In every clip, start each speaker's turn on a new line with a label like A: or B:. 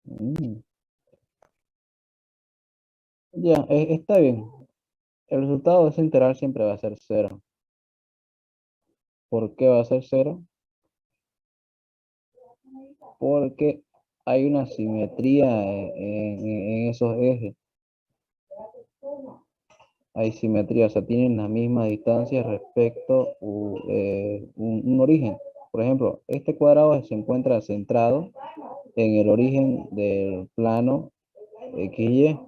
A: Mm, ya, está bien. El resultado de ese integral siempre va a ser cero. ¿Por qué va a ser cero? Porque hay una simetría en esos ejes. Hay simetría, o sea, tienen la misma distancia respecto a un origen. Por ejemplo, este cuadrado se encuentra centrado en el origen del plano XY.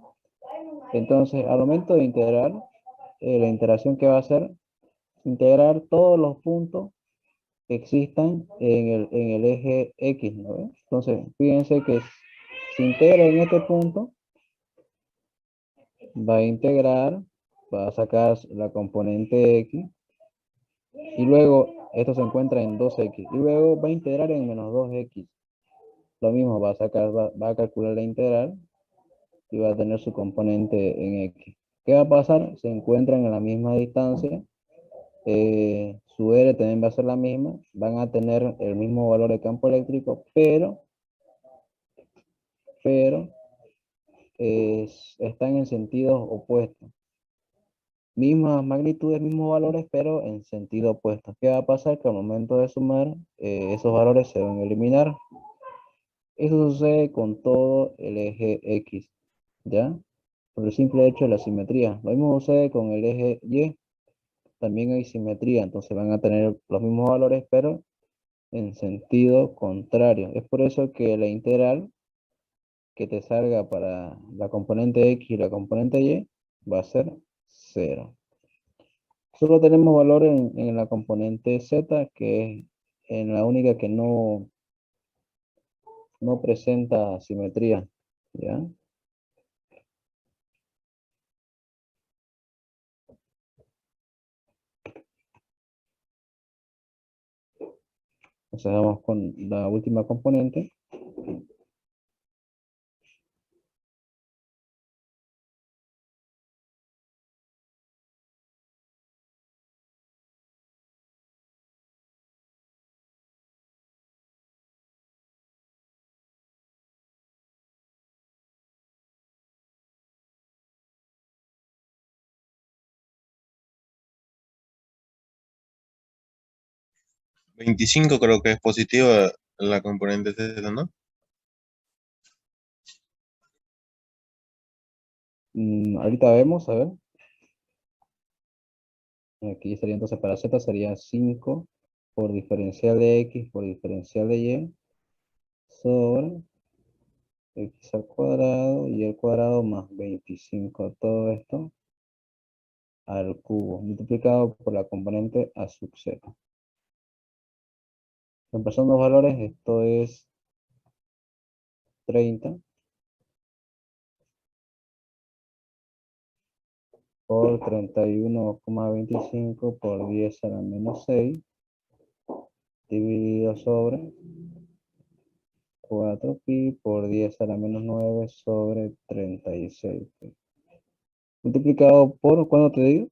A: Entonces, al momento de integrar, la integración que va a hacer, integrar todos los puntos que existan en el eje X, ¿no ve? Entonces, fíjense que si integra en este punto, va a integrar, va a sacar la componente X, y luego esto se encuentra en 2X, y luego va a integrar en menos 2X. Lo mismo, va a calcular la integral, y va a tener su componente en X. ¿Qué va a pasar? Se encuentran en la misma distancia, su R también va a ser la misma, van a tener el mismo valor de campo eléctrico, pero están en sentidos opuestos. Mismas magnitudes, mismos valores, pero en sentido opuesto. ¿Qué va a pasar? Que al momento de sumar, esos valores se van a eliminar. Eso sucede con todo el eje X, ¿ya? Por el simple hecho de la simetría. Lo mismo sucede con el eje Y. También hay simetría, entonces van a tener los mismos valores, pero en sentido contrario. Es por eso que la integral que te salga para la componente X y la componente Y va a ser cero. Solo tenemos valor en la componente Z, que es en la única que no presenta simetría, ¿ya? Entonces vamos con la última componente.
B: Veinticinco creo que es positiva la componente Z, ¿no?
A: Ahorita vemos, a ver. Aquí sería entonces para Z sería 5 por diferencial de X por diferencial de Y sobre X al cuadrado y el cuadrado más 25. Todo esto al cubo multiplicado por la componente a sub Z. Empezando los valores, esto es 30 por 31,25 por 10 a la menos 6 dividido sobre 4pi por 10 a la menos 9 sobre 36. Multiplicado por, ¿cuándo te digo?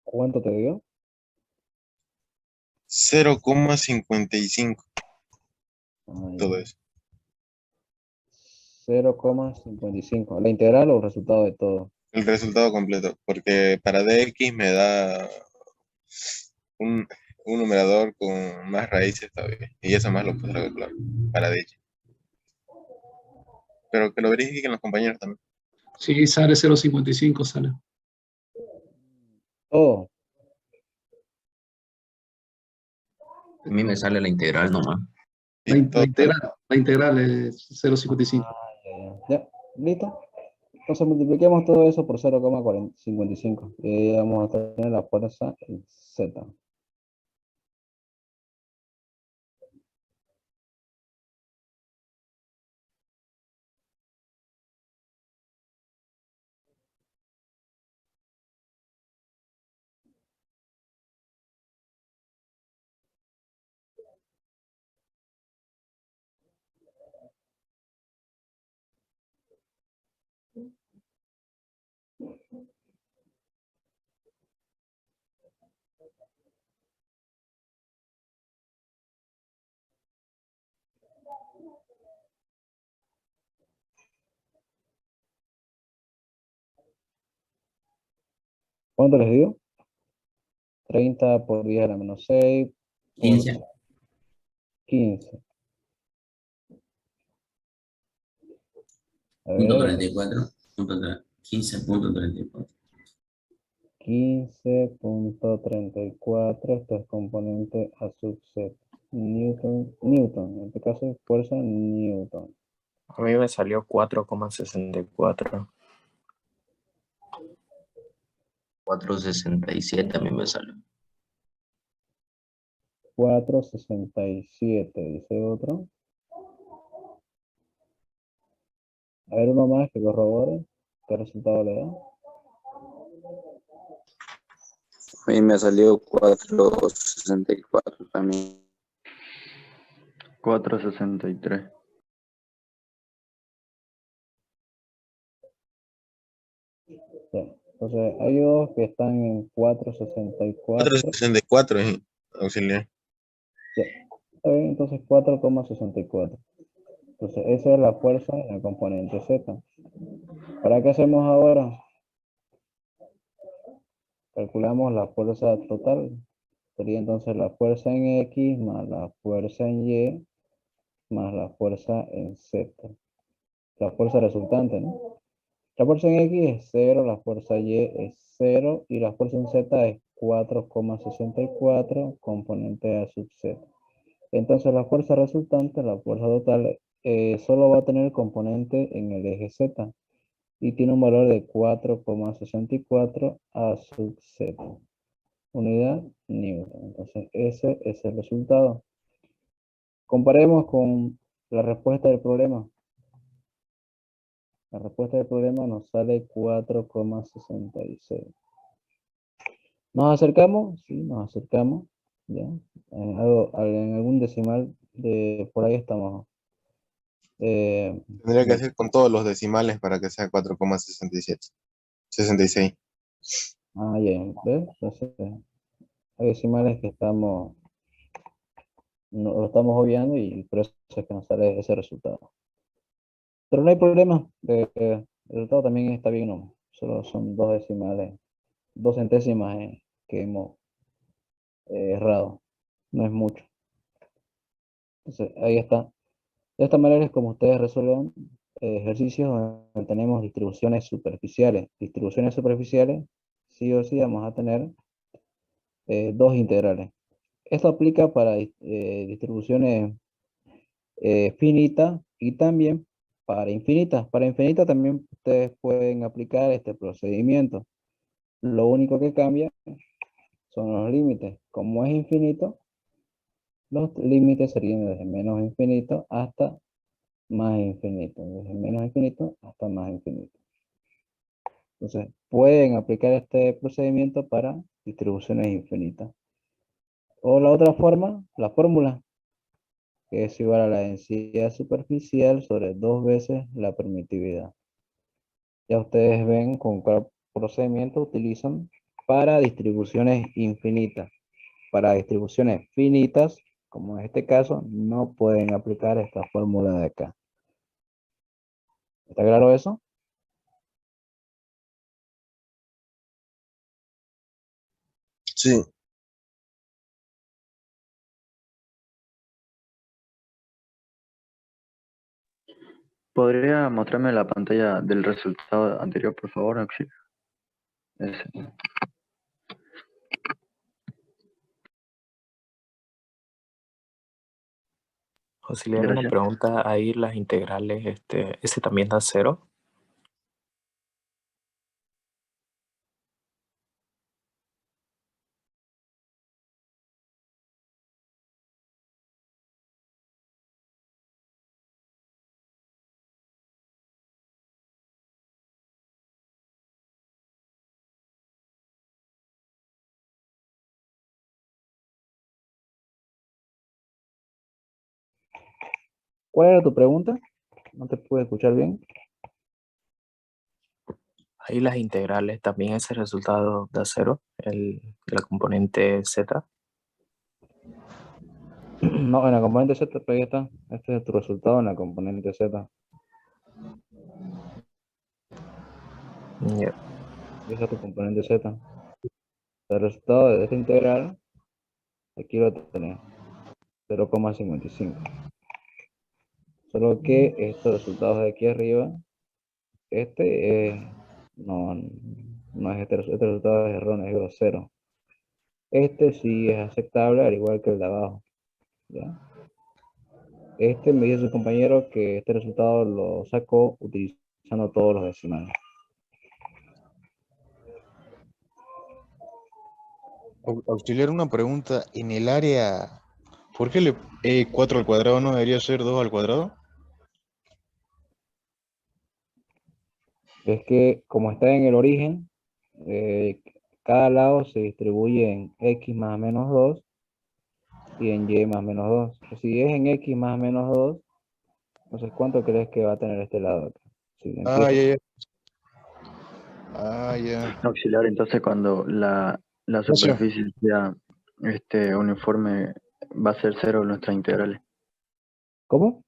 A: ¿Cuánto te digo?
B: 0,55 todo eso.
A: 0,55. ¿La integral o el resultado de todo?
B: El resultado completo, porque para dx me da un, un numerador con más raíces todavía, y eso más lo puedo calcular para dx. Pero que lo verifiquen los compañeros también.
C: Sí, sale 0,55, sale.
A: Oh,
D: A mí me sale la integral nomás.
C: La,
B: Sí,
C: in- la
B: todo sale.
C: integral, la integral es 0,55.
A: ya, listo. Entonces multipliquemos todo eso por 0,55. Y vamos a tener la fuerza en Z. ¿Cuánto les dio? 30 por 10 a la menos 6 por
D: 15.
A: 15. A
D: Punto
A: ver,
D: 34. 15.34.
A: 15.34, esto es componente a sub z. Newton, en este caso es fuerza Newton.
E: A mí me salió 4,64.
D: 4.67 a mí me sale.
A: 4,67, dice otro. A ver, uno más que corrobore. ¿Qué resultado le da?
F: A mí me salió 4.64 también.
G: 4.63.
A: Sí. Entonces, hay dos que están en 4,64.
B: 464 es auxiliar.
A: Sí. Está bien, entonces 4,64. Entonces, esa es la fuerza en el componente Z. ¿Para qué hacemos ahora? Calculamos la fuerza total. Sería entonces la fuerza en X más la fuerza en Y más la fuerza en Z. La fuerza resultante, ¿no? La fuerza en X es 0, la fuerza Y es 0 y la fuerza en Z es 4,64 componente A sub Z. Entonces la fuerza resultante, la fuerza total, solo va a tener componente en el eje Z y tiene un valor de 4,64 A sub Z. Unidad Newton. Entonces ese es el resultado. Comparemos con la respuesta del problema. La respuesta del problema nos sale 4,66. ¿Nos acercamos? Sí, nos acercamos. ¿Ya? En algún decimal de por ahí estamos.
B: Tendría que hacer con todos los decimales para que sea 4,67. 66.
A: Ya, ¿ves? Entonces, hay decimales que no, lo estamos obviando y por eso es que nos sale ese resultado. Pero no hay problema. El resultado también está bien, ¿no? Solo son dos decimales, 2 centésimas que hemos errado. No es mucho. Entonces, ahí está. De esta manera es como ustedes resuelven ejercicios donde tenemos distribuciones superficiales. Distribuciones superficiales, sí o sí vamos a tener dos integrales. Esto aplica para distribuciones finitas y también para infinitas. Para infinitas también ustedes pueden aplicar este procedimiento. Lo único que cambia son los límites. Como es infinito, los límites serían desde menos infinito hasta más infinito. Desde menos infinito hasta más infinito. Entonces, pueden aplicar este procedimiento para distribuciones infinitas. O la otra forma, la fórmula, que es igual a la densidad superficial sobre 2 veces la permitividad. Ya ustedes ven con cuál procedimiento utilizan para distribuciones infinitas. Para distribuciones finitas, como en este caso, no pueden aplicar esta fórmula de acá. ¿Está claro eso?
B: Sí.
G: ¿Podría mostrarme la pantalla del resultado anterior, por favor, Auxilio? Ese.
E: Auxiliar, una
G: Gracias.
E: pregunta, ahí las integrales, ¿ese también da 0?
A: ¿Cuál era tu pregunta? No te pude escuchar bien.
E: Ahí las integrales, también ese resultado da 0, de la componente Z.
A: No, en la componente Z, ahí está. Este es tu resultado en la componente Z.
E: Ya.
A: Y esa es tu componente Z. El resultado de esta integral, aquí lo tenés, 0,55. Solo que estos resultados de aquí arriba, no, no es este resultado es erróneo, es grosero. Este sí es aceptable, al igual que el de abajo. ¿Ya? Me dice su compañero que este resultado lo sacó utilizando todos los decimales.
H: Auxiliar, una pregunta. En el área, ¿por qué 4 al cuadrado no debería ser 2 al cuadrado?
A: Es que como está en el origen, cada lado se distribuye en x más o menos 2 y en y más o menos 2. Si es en x más o menos 2, entonces ¿cuánto crees que va a tener este lado acá? Si
H: Ah,
A: empieza,
H: ya, ya. Ah, ya.
G: Auxiliar, entonces cuando la
H: Gracias.
G: superficie sea uniforme, va a ser cero nuestras integrales.
A: ¿cómo?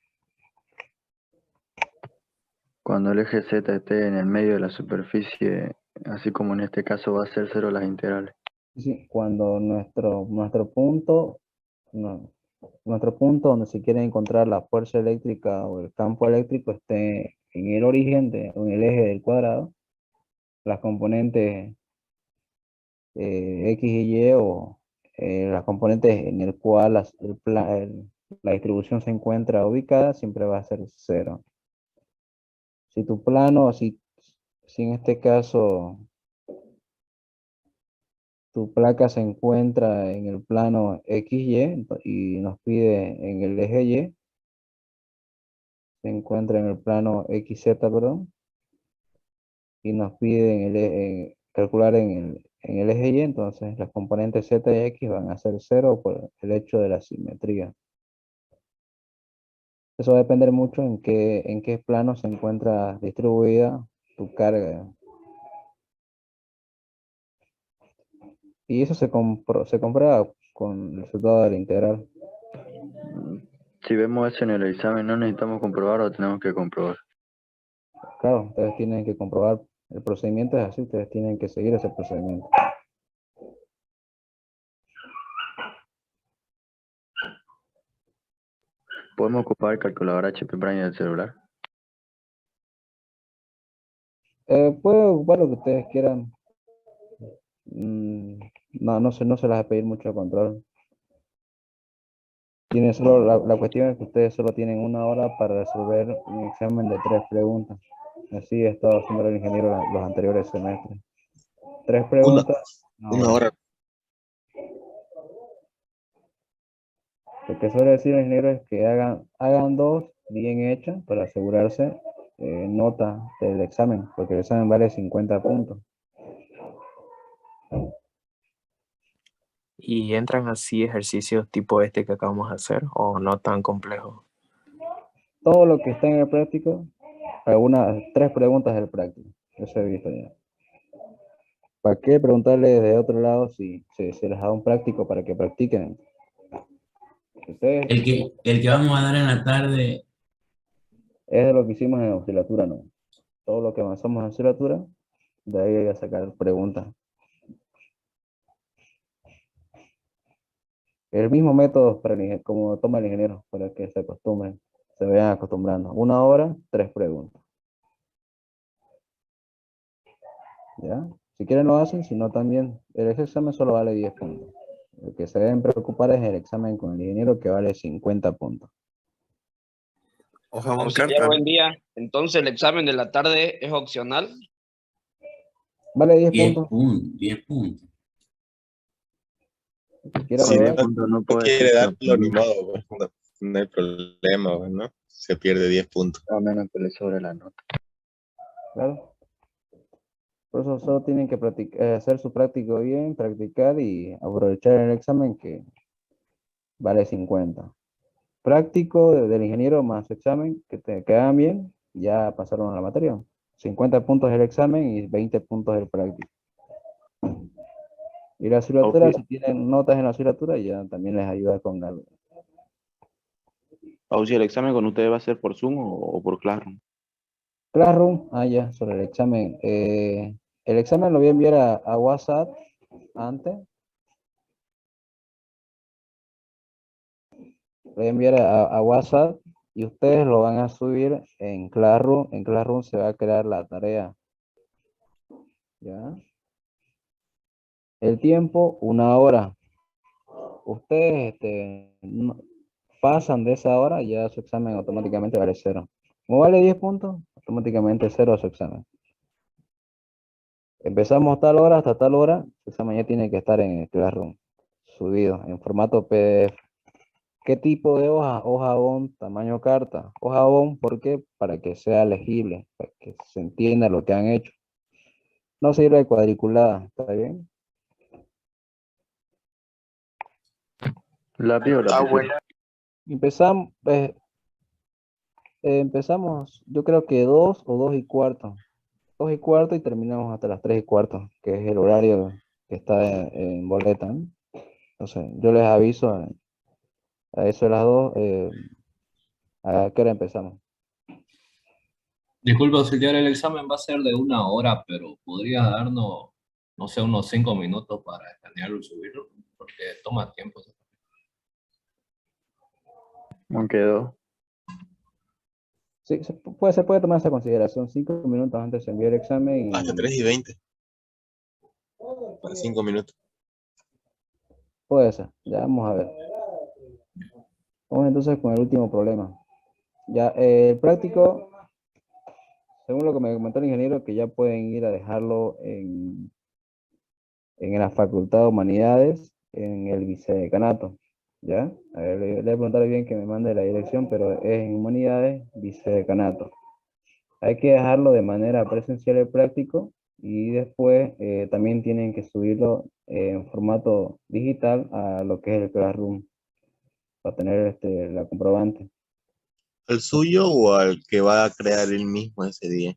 G: Cuando el eje Z esté en el medio de la superficie, así como en este caso va a ser cero las integrales.
A: Sí, cuando nuestro punto, no, nuestro punto donde se quiere encontrar la fuerza eléctrica o el campo eléctrico esté en el origen, o en el eje del cuadrado, las componentes X y Y o las componentes en el cual la distribución se encuentra ubicada, siempre va a ser cero. Si tu plano, si en este caso tu placa se encuentra en el plano XY y nos pide en el eje Y, se encuentra en el plano XZ, perdón, y nos pide calcular en el eje Y, entonces las componentes Z y X van a ser cero por el hecho de la simetría. Eso va a depender mucho en qué plano se encuentra distribuida tu carga. Y eso se comprueba con el resultado de la integral.
G: Si vemos eso en el examen, ¿no necesitamos comprobar o tenemos que comprobar?
A: Claro, ustedes tienen que comprobar, el procedimiento es así, ustedes tienen que seguir ese procedimiento.
G: ¿Podemos ocupar el calculador HP Braille del celular?
A: Puede ocupar lo que ustedes quieran. No se las va a pedir mucho control. La cuestión es que ustedes solo tienen 1 hora para resolver un examen de 3 preguntas. Así he estado haciendo el ingeniero los anteriores semestres. 3 preguntas, 1
B: Una
A: hora.
B: hora.
A: Lo que suele decir el ingeniero es que hagan 2 bien hechas para asegurarse nota del examen, porque el examen vale 50 puntos.
E: ¿Y entran así ejercicios tipo este que acabamos de hacer o no tan complejos?
A: Todo lo que está en el práctico, 3 preguntas del práctico. Eso he visto ya. ¿Para qué preguntarle de otro lado si se les da un práctico para que practiquen? Ustedes,
I: El que vamos a dar en la tarde,
A: es de lo que hicimos en oscilatura, ¿no? Todo lo que avanzamos en oscilatura, de ahí hay que sacar preguntas. El mismo método como toma el ingeniero, para que se acostumbren, se vayan acostumbrando. 1 hora, 3 preguntas. ¿Ya? Si quieren lo hacen, si no también. El examen solo vale 10 puntos. Lo que se deben preocupar es el examen con el ingeniero, que vale 50 puntos.
J: Hoja Juan
K: Auxiliar,
J: Carter.
K: buen día. Entonces, ¿el examen de la tarde es opcional?
A: Vale 10
I: 10
A: puntos.
I: puntos, 10 puntos.
A: Si quieren
B: Si
A: lo
B: no,
A: dan.
G: puntos no
B: no
G: puede
B: quiere
G: ser
B: darlo ni
G: opcional,
B: modo, pues, no hay problema, pues, ¿no? Se pierde 10 puntos.
G: a menos que le sobre la nota.
A: Claro. Por eso solo tienen que hacer su práctico bien, practicar y aprovechar el examen, que vale 50. Práctico del ingeniero más examen, que te quedan bien, ya pasaron a la materia. 50 puntos el examen y 20 puntos el práctico. Y la asignatura, si tienen notas en la asignatura, ya también les ayuda con algo.
L: Si el examen con ustedes va a ser por Zoom o por Classroom.
A: Classroom, ya, sobre el examen. El examen lo voy a enviar a WhatsApp antes. Voy a enviar a WhatsApp y ustedes lo van a subir en Classroom. En Classroom se va a crear la tarea. ¿Ya? El tiempo, 1 hora. Ustedes pasan de esa hora, ya su examen automáticamente vale 0. Como vale 10 puntos, automáticamente 0 su examen. Empezamos tal hora hasta tal hora, su examen ya tiene que estar en el Classroom, subido en formato PDF. ¿Qué tipo de hoja? Hoja bond, tamaño carta. Hoja bond, ¿por qué? Para que sea legible, para que se entienda lo que han hecho. No sirve cuadriculada, ¿está bien?
G: Lápiz o lapicero.
A: Empezamos, yo creo que 2 o 2:15. 2:15 y terminamos hasta las 3:15, que es el horario que está en boleta, ¿no? Entonces, yo les aviso a eso de las 2, ¿a qué hora empezamos?
M: Disculpa, auxiliar, el examen va a ser de 1 hora, pero podría darnos, no sé, unos 5 minutos para escanearlo y subirlo, porque toma tiempo.
G: ¿Cómo quedó?
A: Sí, se puede tomar esa consideración. 5 minutos antes de enviar el examen.
B: Hasta 3:20. Para 5 minutos.
A: Puede ser. Ya vamos a ver. Vamos entonces con el último problema. Ya, el práctico, según lo que me comentó el ingeniero, que ya pueden ir a dejarlo en la Facultad de Humanidades, en el vicedecanato. ¿Ya? A ver, le voy a preguntar bien que me mande la dirección, pero es en Humanidades, vicedecanato. Hay que dejarlo de manera presencial el práctico y después también tienen que subirlo en formato digital a lo que es el Classroom para tener la comprobante.
B: ¿Al suyo o al que va a crear él mismo ese día?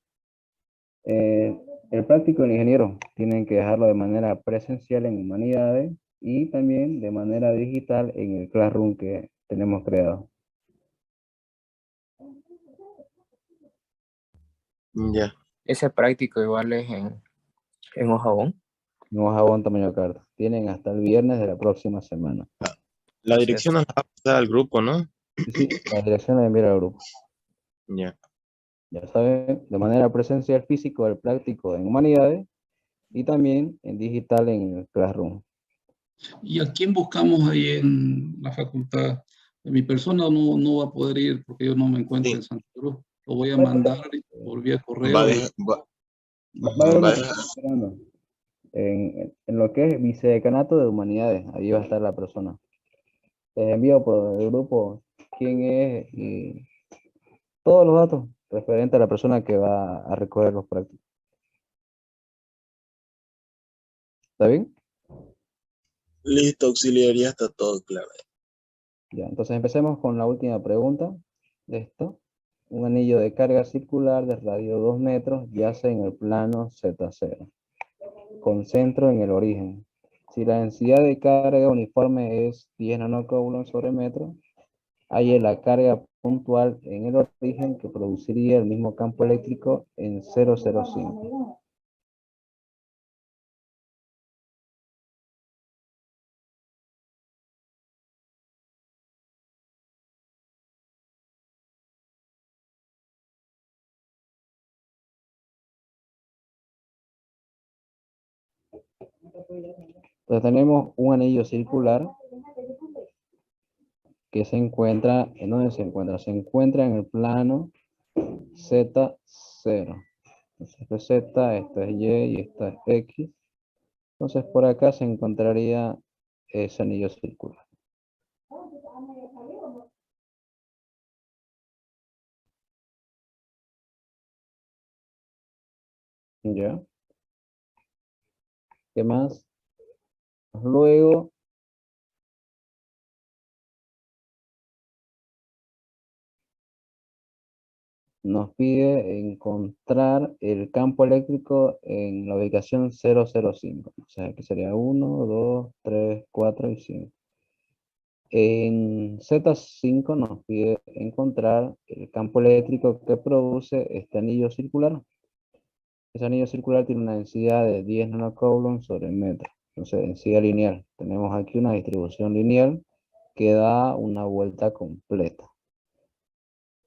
A: El práctico y el ingeniero tienen que dejarlo de manera presencial en Humanidades y también de manera digital en el Classroom que tenemos creado.
B: Ya.
E: Ese práctico igual es en hojabón.
A: En hojabón tamaño carta. Tienen hasta el viernes de la próxima semana.
B: La dirección nos la va a pasar al grupo, ¿no?
A: Sí, la dirección la enviar al grupo.
B: Ya.
A: Ya saben, de manera presencial físico el práctico en Humanidades y también en digital en el Classroom.
C: ¿Y a quién buscamos ahí en la facultad? Mi persona no va a poder ir porque yo no me encuentro en Santa Cruz. Lo voy a mandar por vía correo.
A: Va a haber una persona esperando en lo que es vicedecanato de Humanidades. Ahí va a estar la persona. Les envío por el grupo quién es y todos los datos referentes a la persona que va a recoger los prácticos. ¿Está bien?
B: Listo, auxiliar, ya está todo claro.
A: Ya, entonces empecemos con la última pregunta de esto. Un anillo de carga circular de radio 2 metros yace en el plano Z0, con centro en el origen. Si la densidad de carga uniforme es 10 nanocoulombs sobre metro, hay la carga puntual en el origen que produciría el mismo campo eléctrico en 0,05. Entonces tenemos un anillo circular que se encuentra, ¿en dónde se encuentra? Se encuentra en el plano Z0. Esto es Z, esto es Y y esto es X. Entonces por acá se encontraría ese anillo circular. ¿Ya? ¿Qué más? Luego nos pide encontrar el campo eléctrico en la ubicación 005. O sea, que sería 1, 2, 3, 4 y 5. En Z5 nos pide encontrar el campo eléctrico que produce este anillo circular. Ese anillo circular tiene una densidad de 10 nanocoulombs sobre metro. Entonces, densidad lineal. Tenemos aquí una distribución lineal que da una vuelta completa.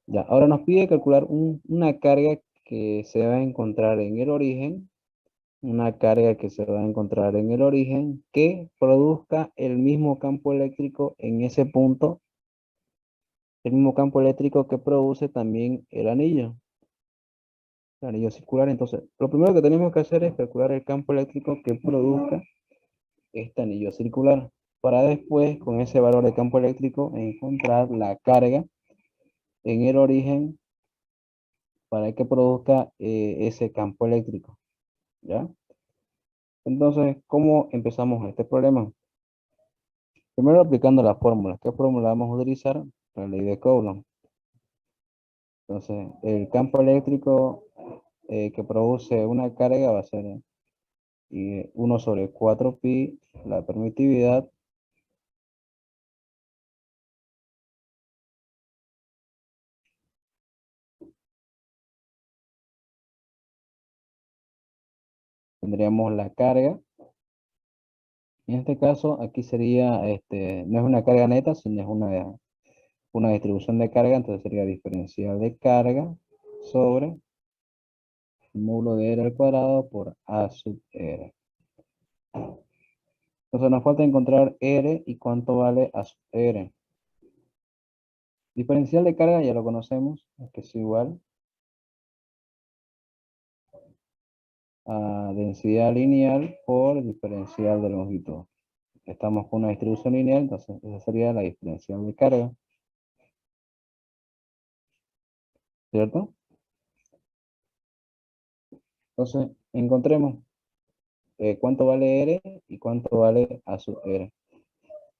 A: Ya, ahora nos pide calcular una carga que se va a encontrar en el origen, una carga que se va a encontrar en el origen que produzca el mismo campo eléctrico en ese punto, el mismo campo eléctrico que produce también el anillo circular. Entonces, lo primero que tenemos que hacer es calcular el campo eléctrico que produzca este anillo circular, para después, con ese valor de campo eléctrico, encontrar la carga en el origen para que produzca ese campo eléctrico, ¿ya? Entonces, ¿cómo empezamos este problema? Primero aplicando las fórmulas. ¿Qué fórmula vamos a utilizar? La ley de Coulomb. Entonces, el campo eléctrico que produce una carga va a ser 1 sobre 4 pi, la permitividad, tendríamos la carga. En este caso, aquí sería, no es una carga neta, sino es una distribución de carga, entonces sería diferencial de carga sobre el módulo de R al cuadrado por A sub R. Entonces nos falta encontrar R y cuánto vale A sub R. Diferencial de carga ya lo conocemos, que es igual a densidad lineal por diferencial de longitud. Estamos con una distribución lineal, entonces esa sería la diferencial de carga. ¿Cierto? Entonces, encontremos cuánto vale R y cuánto vale A sub R.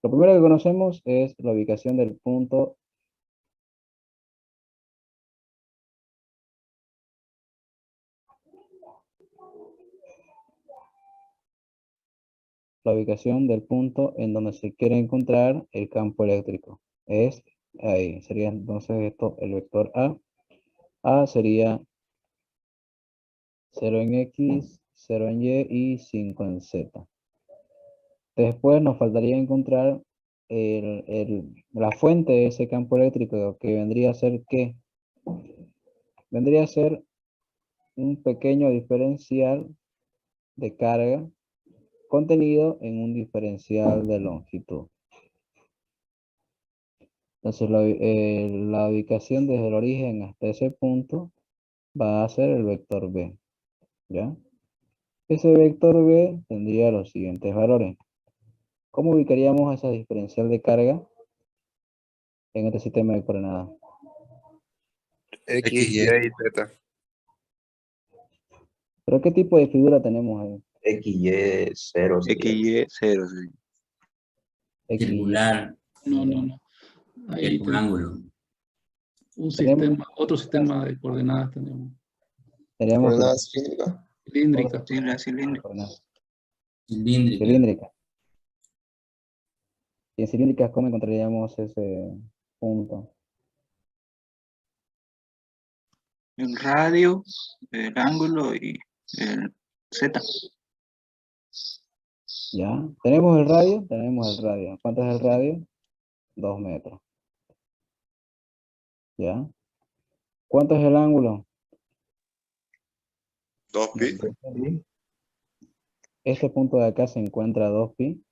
A: Lo primero que conocemos es la ubicación del punto en donde se quiere encontrar el campo eléctrico. Es ahí, sería entonces esto el vector A. A sería 0 en X, 0 en Y y 5 en Z. Después nos faltaría encontrar la fuente de ese campo eléctrico, que vendría a ser ¿qué? Vendría a ser un pequeño diferencial de carga contenido en un diferencial de longitud. Entonces la ubicación desde el origen hasta ese punto va a ser el vector B, ¿ya? Ese vector B tendría los siguientes valores. ¿Cómo ubicaríamos esa diferencial de carga en este sistema de coordenadas?
J: X, Y y Z.
A: ¿Pero qué tipo de figura tenemos ahí?
D: XY 0.
F: XY 0. Sí.
I: Circular,
C: No. Ahí
I: rectángulo.
C: otro sistema de coordenadas tenemos.
A: Tenemos
J: Coordenadas cilíndricas.
C: Cilíndricas.
A: cilíndrica. Y en cilíndricas, ¿cómo encontraríamos ese punto?
N: El radio, el ángulo y el Z.
A: ¿Ya? ¿Tenemos el radio? Tenemos el radio. ¿Cuánto es el radio? 2 metros. ¿Ya? ¿Cuánto es el ángulo?
B: 2 pi.
A: Este punto de acá se encuentra a 2 pi.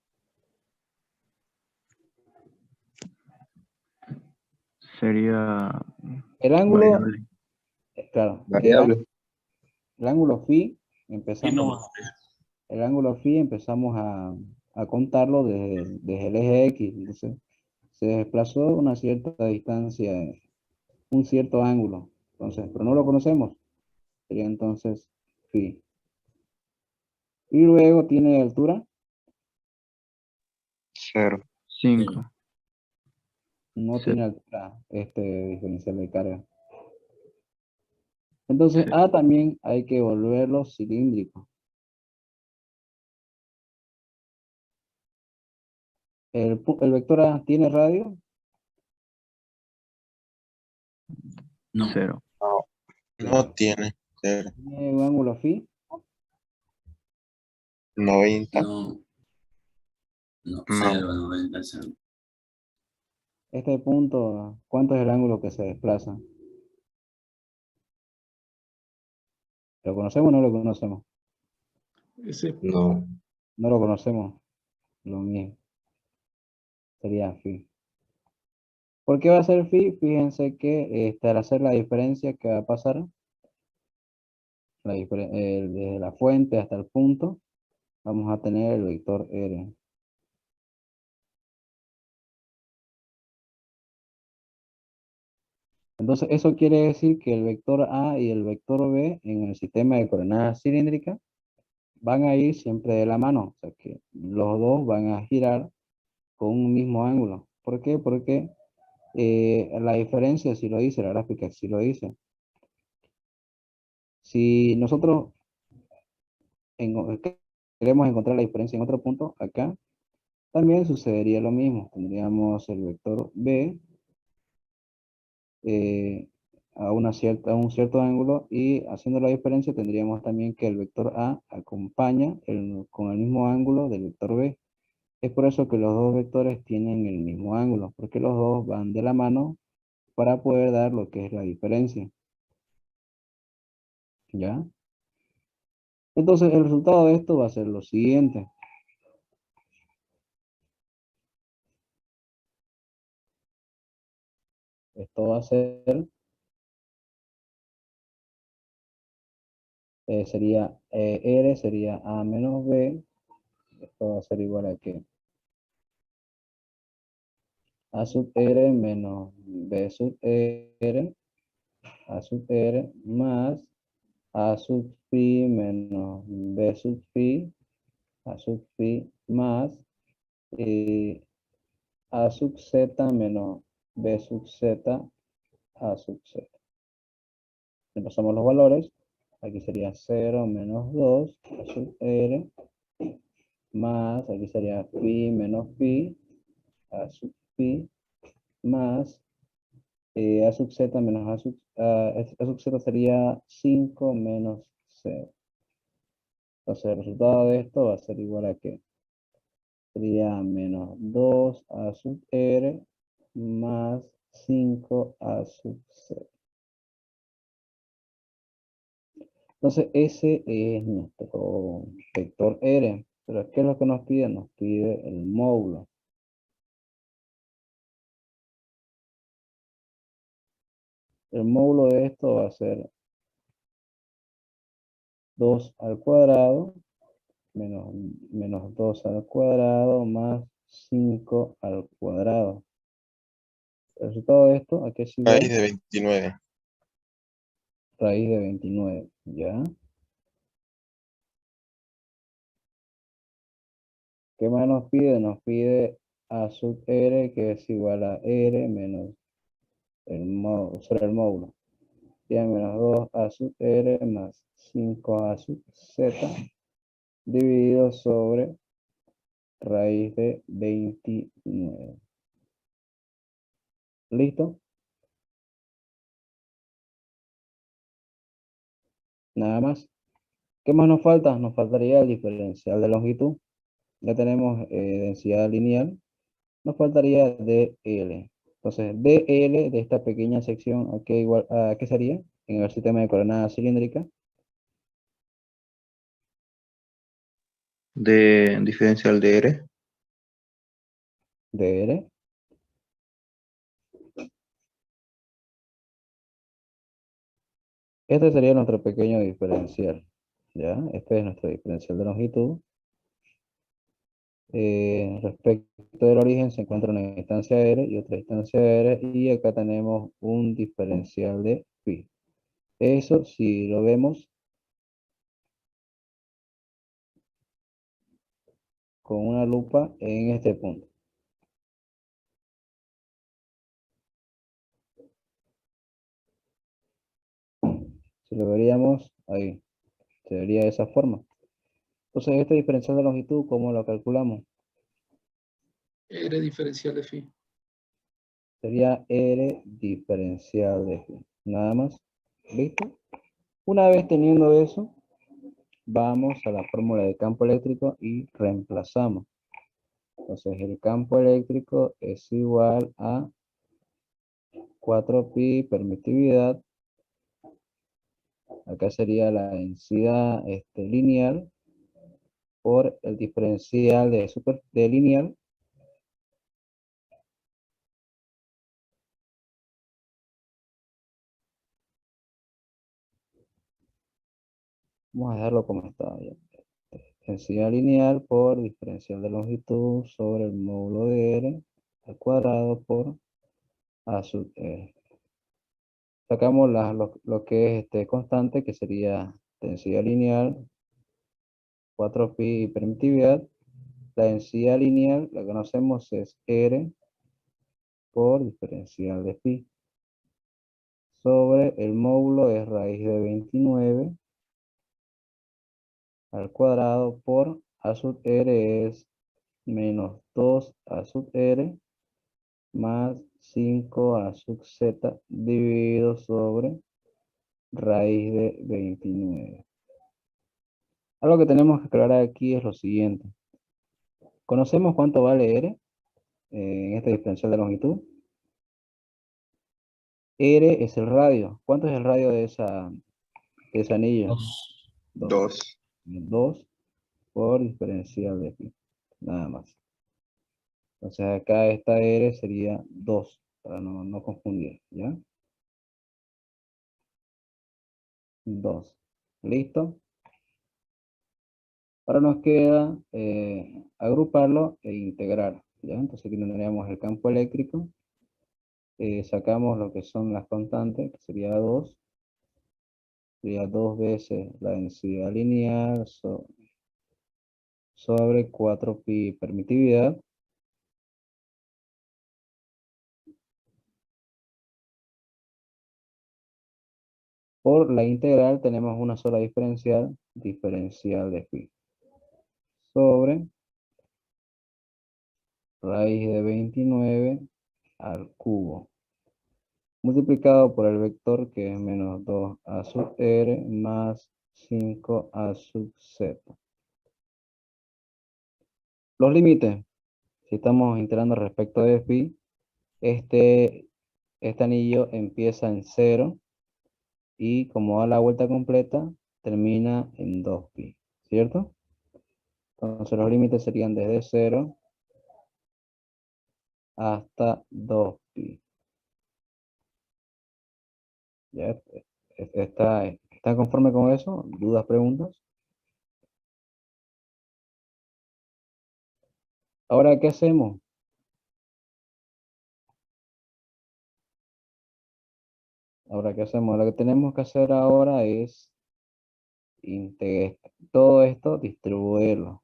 G: Sería
A: El ángulo,
G: variable.
A: claro,
J: Variable.
A: el ángulo phi, el ángulo phi empezamos a contarlo desde el eje X. Entonces, se desplazó una cierta distancia, un cierto ángulo. Entonces, pero no lo conocemos. Sería entonces phi. Y luego tiene altura.
G: 0. 5.
A: No
G: Sí.
A: tiene altura este diferencial de carga. Entonces, A también hay que volverlo cilíndrico. ¿El vector A tiene radio?
I: No.
G: 0.
B: No tiene.
A: ¿Tiene un ángulo phi?
B: 90.
I: No. No,
B: No.
I: 0, 90, 0.
A: Este punto, ¿cuánto es el ángulo que se desplaza? ¿Lo conocemos o no lo conocemos?
C: Ese,
B: No.
A: No lo conocemos. Lo mismo. Sería phi. ¿Por qué va a ser phi? Fíjense que al hacer la diferencia que va a pasar desde la fuente hasta el punto, vamos a tener el vector R. Entonces, eso quiere decir que el vector A y el vector B en el sistema de coordenadas cilíndricas van a ir siempre de la mano. O sea que los dos van a girar con un mismo ángulo. ¿Por qué? Porque la diferencia sí lo dice, la gráfica sí lo dice. Si nosotros queremos encontrar la diferencia en otro punto, acá, también sucedería lo mismo. Tendríamos el vector B a un cierto ángulo y haciendo la diferencia tendríamos también que el vector A acompaña con el mismo ángulo del vector B. Es por eso que los dos vectores tienen el mismo ángulo, porque los dos van de la mano para poder dar lo que es la diferencia. ¿Ya? Entonces el resultado de esto va a ser lo siguiente. Esto va a ser, R sería A menos B. Esto va a ser igual a que A sub R menos B sub R, A sub R más A sub phi menos B sub phi, A sub phi más A sub z menos B sub z, A sub z. Repasamos los valores. Aquí sería 0 menos 2 A sub R más, aquí sería phi menos phi, A sub phi más A sub z menos A sub z sería 5 menos 0. Entonces el resultado de esto va a ser igual a que sería menos 2 A sub R más 5 A sub Z. Entonces ese es nuestro vector R. Pero ¿qué es lo que nos pide? Nos pide el módulo. El módulo de esto va a ser 2 al cuadrado menos 2 al cuadrado más 5 al cuadrado. El resultado de esto, ¿a qué es igual?
B: Raíz de 29.
A: Raíz de 29, ¿ya? ¿Qué más nos pide? Nos pide A sub R, que es igual a R menos sobre el módulo. Sería menos 2 A sub R más 5 A sub Z dividido sobre raíz de 29. ¿Listo? Nada más. ¿Qué más nos falta? Nos faltaría el diferencial de longitud. Ya tenemos densidad lineal. Nos faltaría DL. Entonces, DL de esta pequeña sección, ¿a qué sería? En el sistema de coordenadas cilíndrica.
G: De diferencial de R.
A: DR. Este sería nuestro pequeño diferencial. ¿Ya? Este es nuestro diferencial de longitud. Respecto del origen se encuentra una distancia R y otra distancia R. Y acá tenemos un diferencial de phi. Eso, si lo vemos con una lupa en este punto. Si lo veríamos ahí, se vería de esa forma. Entonces, este diferencial de longitud, ¿cómo lo calculamos?
C: R diferencial de phi.
A: Sería R diferencial de phi. Nada más. ¿Listo? Una vez teniendo eso, vamos a la fórmula de campo eléctrico y reemplazamos. Entonces el campo eléctrico es igual a 4pi permitividad. Acá sería la densidad lineal por el diferencial de lineal. Vamos a dejarlo como está. Densidad lineal por diferencial de longitud sobre el módulo de R al cuadrado por A sub R. Sacamos lo que es constante, que sería densidad lineal, 4pi permitividad. La densidad lineal, la que conocemos es R por diferencial de pi. Sobre el módulo es raíz de 29 al cuadrado por A sub R es menos 2A sub R más 5A sub Z dividido sobre raíz de 29. Algo que tenemos que aclarar aquí es lo siguiente. ¿Conocemos cuánto vale R en este diferencial de longitud? R es el radio. ¿Cuánto es el radio de ese anillo?
B: 2.
A: 2 por diferencial de pi. Nada más. Entonces acá esta R sería 2, para no confundir, ¿ya? 2. ¿Listo? Ahora nos queda agruparlo e integrar, ¿ya? Entonces aquí tendríamos el campo eléctrico. Sacamos lo que son las constantes, que sería 2. Sería 2 veces la densidad lineal sobre 4pi permitividad. Por la integral tenemos una sola diferencial de pi. Sobre raíz de 29 al cubo. Multiplicado por el vector que es menos 2a sub r más 5a sub z. Los límites. Si estamos integrando respecto de pi, este anillo empieza en 0 y como da la vuelta completa, termina en 2pi, ¿cierto? Entonces los límites serían desde 0 hasta 2pi. ¿Ya? ¿Está conforme con eso? ¿Dudas, preguntas? Ahora, ¿qué hacemos? Ahora, ¿qué hacemos? Lo que tenemos que hacer ahora es todo esto, distribuirlo.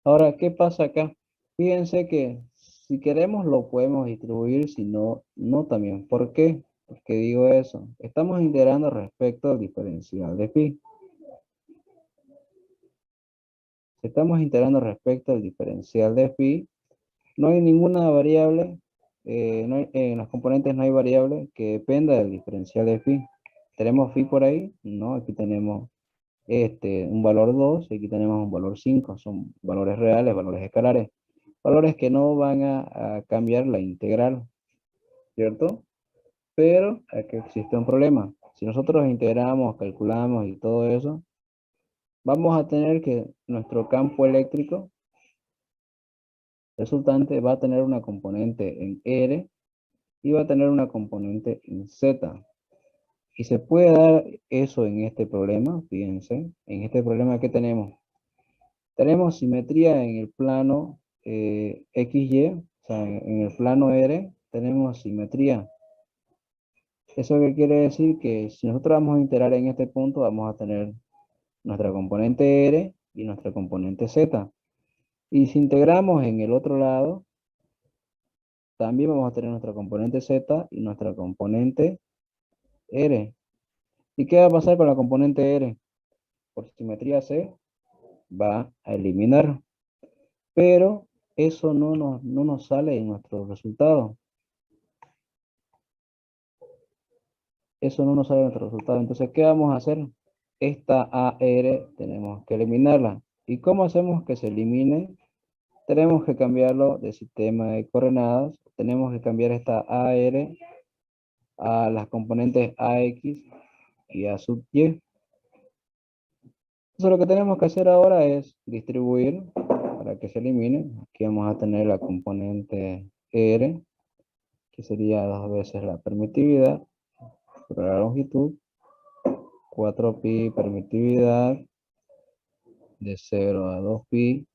A: Ahora, ¿qué pasa acá? Fíjense que si queremos lo podemos distribuir, si no, no también. ¿Por qué? ¿Por qué digo eso? Estamos integrando respecto al diferencial de pi. Si estamos integrando respecto al diferencial de pi, no hay ninguna variable, en los componentes no hay variable que dependa del diferencial de phi. ¿Tenemos phi por ahí? No, aquí tenemos un valor 2 y aquí tenemos un valor 5. Son valores reales, valores escalares. Valores que no van a cambiar la integral, ¿cierto? Pero aquí existe un problema. Si nosotros integramos, calculamos y todo eso, vamos a tener que nuestro campo eléctrico resultante va a tener una componente en R y va a tener una componente en Z. Y se puede dar eso en este problema, fíjense, en este problema que tenemos. Tenemos simetría en el plano XY, o sea, en el plano R tenemos simetría. ¿Eso qué quiere decir? Que si nosotros vamos a integrar en este punto, vamos a tener nuestra componente R y nuestra componente Z. Y si integramos en el otro lado, también vamos a tener nuestra componente Z y nuestra componente R. ¿Y qué va a pasar con la componente R? Por simetría se va a eliminar. Pero eso no nos sale en nuestro resultado. Eso no nos sale en nuestro resultado. Entonces, ¿qué vamos a hacer? esta AR tenemos que eliminarla. ¿Y cómo hacemos que se elimine? Tenemos que cambiarlo de sistema de coordenadas. Tenemos que cambiar esta AR a las componentes AX y A sub Y. Entonces lo que tenemos que hacer ahora es distribuir para que se elimine. Aquí vamos a tener la componente R, que sería 2 veces la permitividad por la longitud, 4pi permitividad de 0 a 2pi,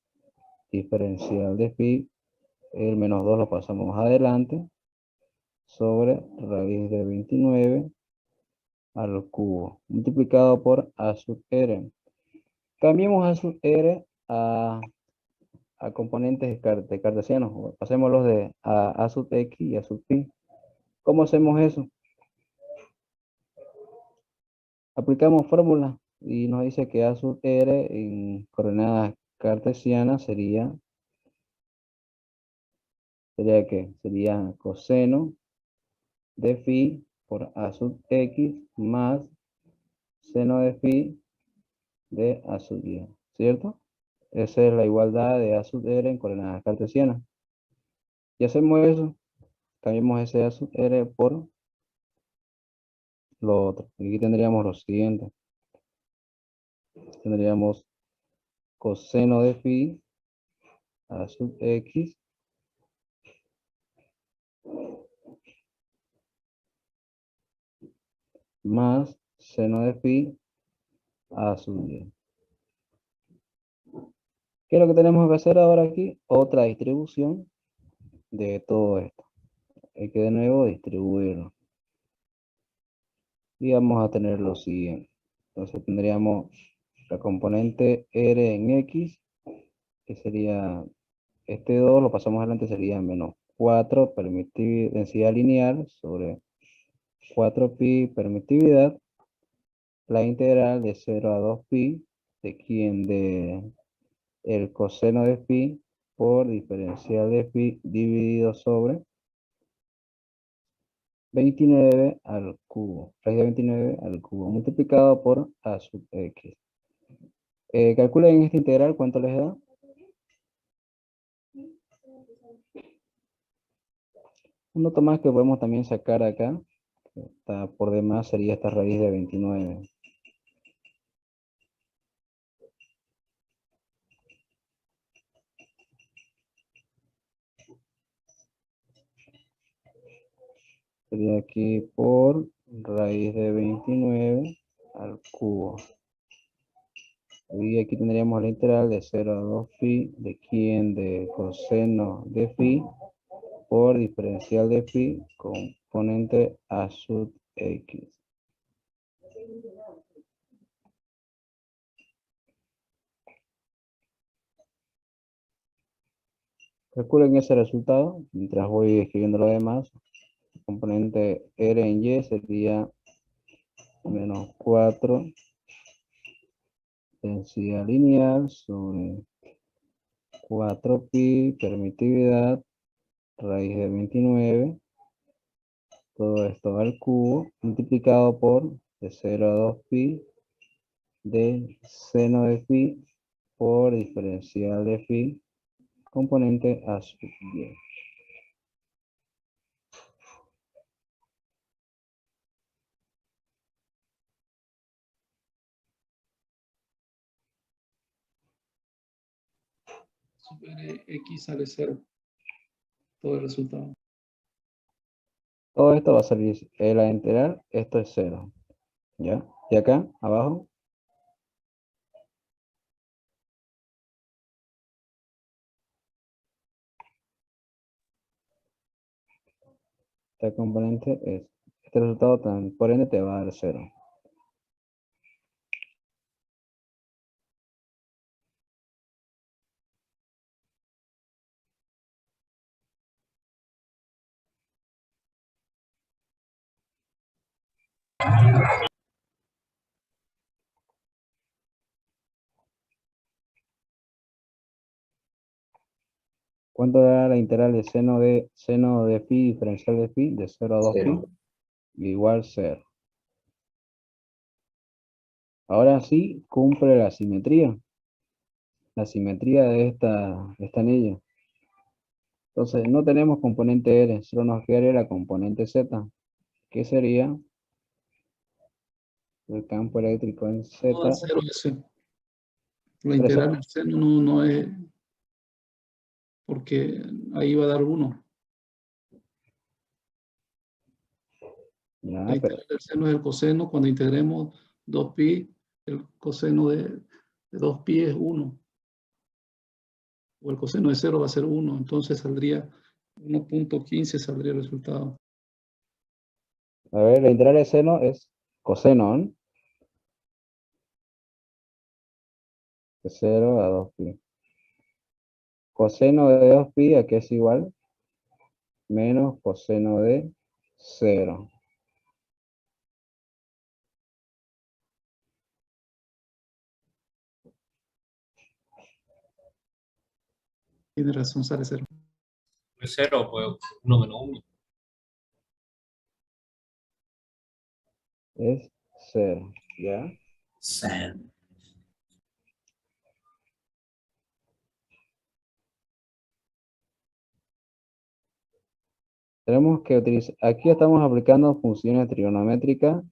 A: diferencial de pi, el menos 2 lo pasamos adelante, sobre raíz de 29 al cubo, multiplicado por A sub R. Cambiemos A sub R a componentes cartesianos, pasémoslos de A sub X y A sub pi. ¿Cómo hacemos eso? Aplicamos fórmula y nos dice que A sub R en coordenadas cartesianas sería ¿qué? Sería coseno de phi por A sub X más seno de phi de A sub Y, ¿cierto? Esa es la igualdad de A sub R en coordenadas cartesianas. Y hacemos eso, cambiamos ese A sub R por lo otro. Y aquí tendríamos lo siguiente. Tendríamos coseno de phi A sub X más seno de phi A sub Y. ¿Qué es lo que tenemos que hacer ahora aquí? Otra distribución de todo esto. Hay que de nuevo distribuirlo. Y vamos a tener lo siguiente. Entonces tendríamos la componente R en X, que sería este 2, lo pasamos adelante, sería menos 4 densidad lineal sobre 4pi permitividad, la integral de 0 a 2pi de el coseno de phi por diferencial de phi dividido sobre 29 al cubo, raíz de 29 al cubo, multiplicado por A sub X. Calculen esta integral, ¿cuánto les da? Un dato más que podemos también sacar acá, que está por demás, sería esta raíz de 29. Sería aquí por raíz de 29 al cubo. Y aquí tendríamos la integral de 0 a 2 phi de quién de coseno de phi por diferencial de phi componente A sub X. Calculen ese resultado mientras voy escribiendo lo demás. El componente R en Y sería menos 4 densidad lineal sobre 4pi permitividad raíz de 29, todo esto al cubo, multiplicado por de 0 a 2pi de seno de phi por diferencial de phi componente A sub Y.
C: Super X sale 0. Todo el resultado.
A: Todo esto va a salir la integral, esto es 0. ¿Ya? Y acá, abajo. Este componente es, este resultado por ende te va a dar 0. ¿Cuánto da la integral de seno de phi diferencial de phi de 0 a 2pi? Igual 0. Ahora sí cumple la simetría. La simetría de esta anillo. Entonces no tenemos componente R, solo nos queda la componente Z, que sería el campo eléctrico en Z.
C: No da cero ese. La integral del seno no es, porque ahí va a dar 1. La integral del seno es el coseno. Cuando integremos 2pi, el coseno de 2pi es 1. O el coseno de 0 va a ser 1. Entonces saldría 1.15, saldría el resultado.
A: A ver, la integral del seno es coseno, ¿no? De 0 a 2pi. Coseno de 2pi, ¿a qué es igual? Menos coseno de 0.
C: Tiene razón, sale 0.
M: Es 0, pues 1 menos 1.
A: Es 0, ¿ya?
I: 0.
A: Tenemos que utilizar, aquí estamos aplicando funciones trigonométricas,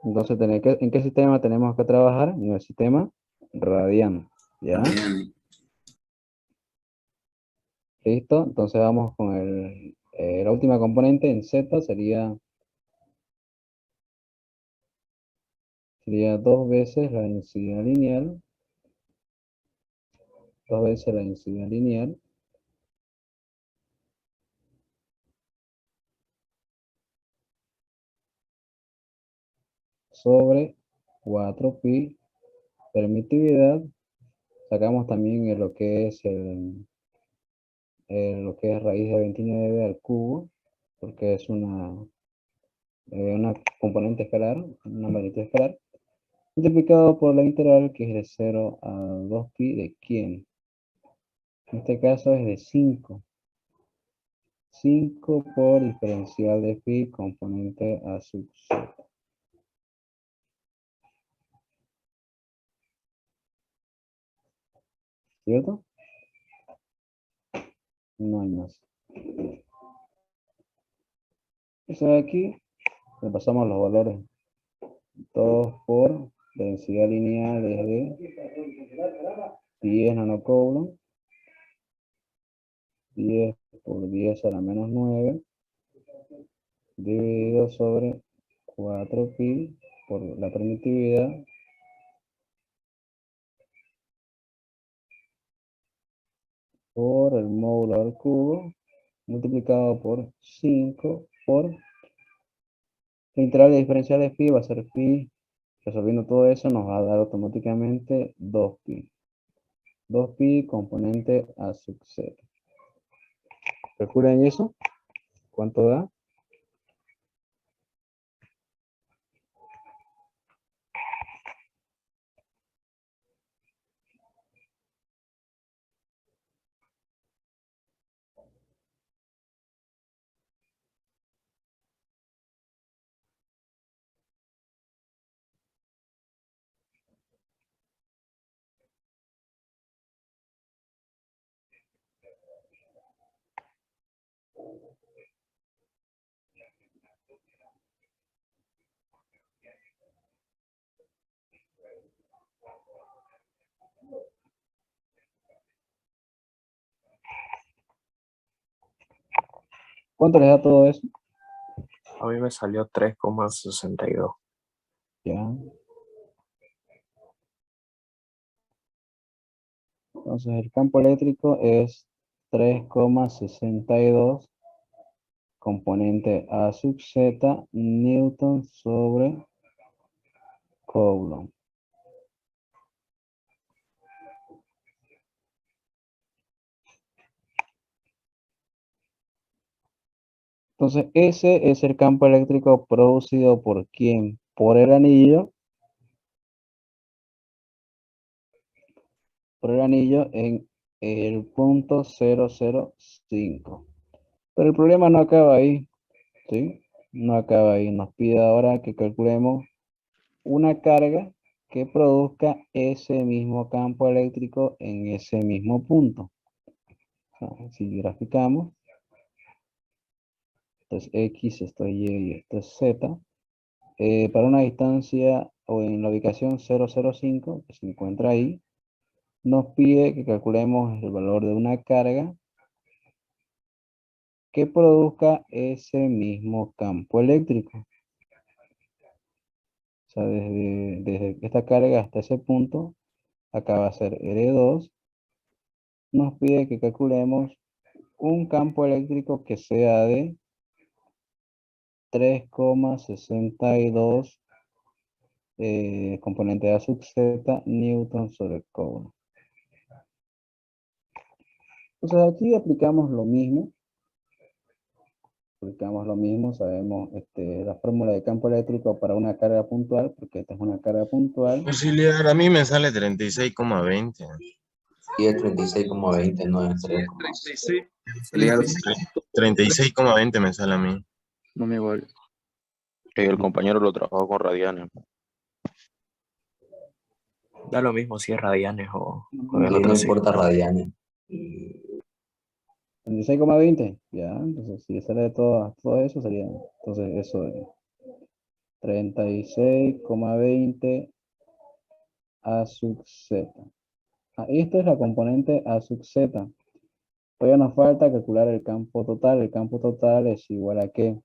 A: entonces ¿en qué sistema tenemos que trabajar? En el sistema radiano, ¿ya? Listo, entonces vamos con la última componente en Z, sería 2 veces la densidad lineal, 2 veces la densidad lineal, sobre 4pi permitividad. Sacamos también lo que es lo que es raíz de 29 al cubo, porque es una componente escalar, una magnitud escalar, multiplicado por la integral que es de 0 a 2pi de quién. En este caso es de 5. 5 por diferencial de pi componente a sub z. ¿Cierto? No hay más. Eso de aquí, le pasamos los valores. 2 por densidad lineal es de 10 nanocoulomb. 10 por 10 a la menos 9. Dividido sobre 4pi por la permitividad. Por el módulo al cubo. Multiplicado por 5 por la integral de diferencial de pi va a ser pi. Resolviendo todo eso nos va a dar automáticamente 2pi. 2pi componente a sub z. ¿Recuerdan eso? ¿Cuánto da? ¿Cuánto les da todo eso?
E: A mí me salió 3,62.
A: Ya. Entonces el campo eléctrico es 3,62 componente a sub z newton sobre coulomb. Entonces ese es el campo eléctrico producido por quién? Por el anillo. Por el anillo en el punto 005. Pero el problema no acaba ahí, ¿sí? No acaba ahí. Nos pide ahora que calculemos una carga que produzca ese mismo campo eléctrico en ese mismo punto. O sea, si graficamos, esto es X, esto es Y y esto es Z. Para una distancia o en la ubicación 005, que se encuentra ahí, nos pide que calculemos el valor de una carga que produzca ese mismo campo eléctrico. O sea, desde esta carga hasta ese punto, acá va a ser R2, nos pide que calculemos un campo eléctrico que sea de 3,62 componente A sub Z newton sobre Coulomb. Entonces aquí aplicamos lo mismo. Sabemos la fórmula de campo eléctrico para una carga puntual, porque esta es una carga puntual.
H: Auxiliar, a mí me sale 36,20.
I: Y es 36,20, no es 3,
C: 36.
H: 36,20 me sale a mí.
L: No me igual. El compañero lo trabajó con radianes.
E: Da lo mismo si es radianes o con el
I: Sí,
E: otro
I: no
E: sí.
I: importa radianes.
A: 36,20, ya, entonces si sale todo eso sería, entonces eso de 36,20 A sub Z. Esto es la componente A sub Z. Todavía nos falta calcular el campo total. El campo total es igual a ¿qué?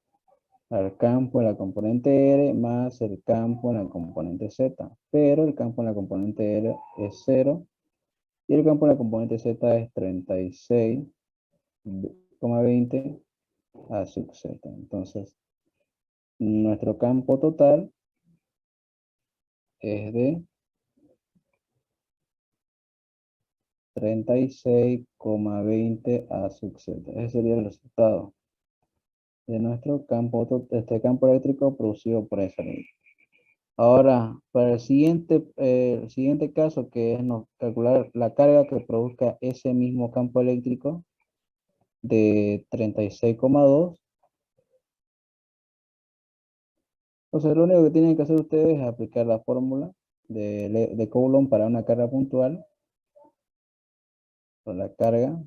A: Al campo en la componente R más el campo en la componente Z. Pero el campo en la componente R es 0 y el campo en la componente Z es 36,20 A sub Z. Entonces, nuestro campo total es de 36,20 A sub Z. Ese sería el resultado de nuestro campo, campo eléctrico producido por esa línea. Ahora, para el siguiente caso, que es calcular la carga que produzca ese mismo campo eléctrico de 36,2. Entonces, lo único que tienen que hacer ustedes es aplicar la fórmula de Coulomb para una carga puntual. Con la carga.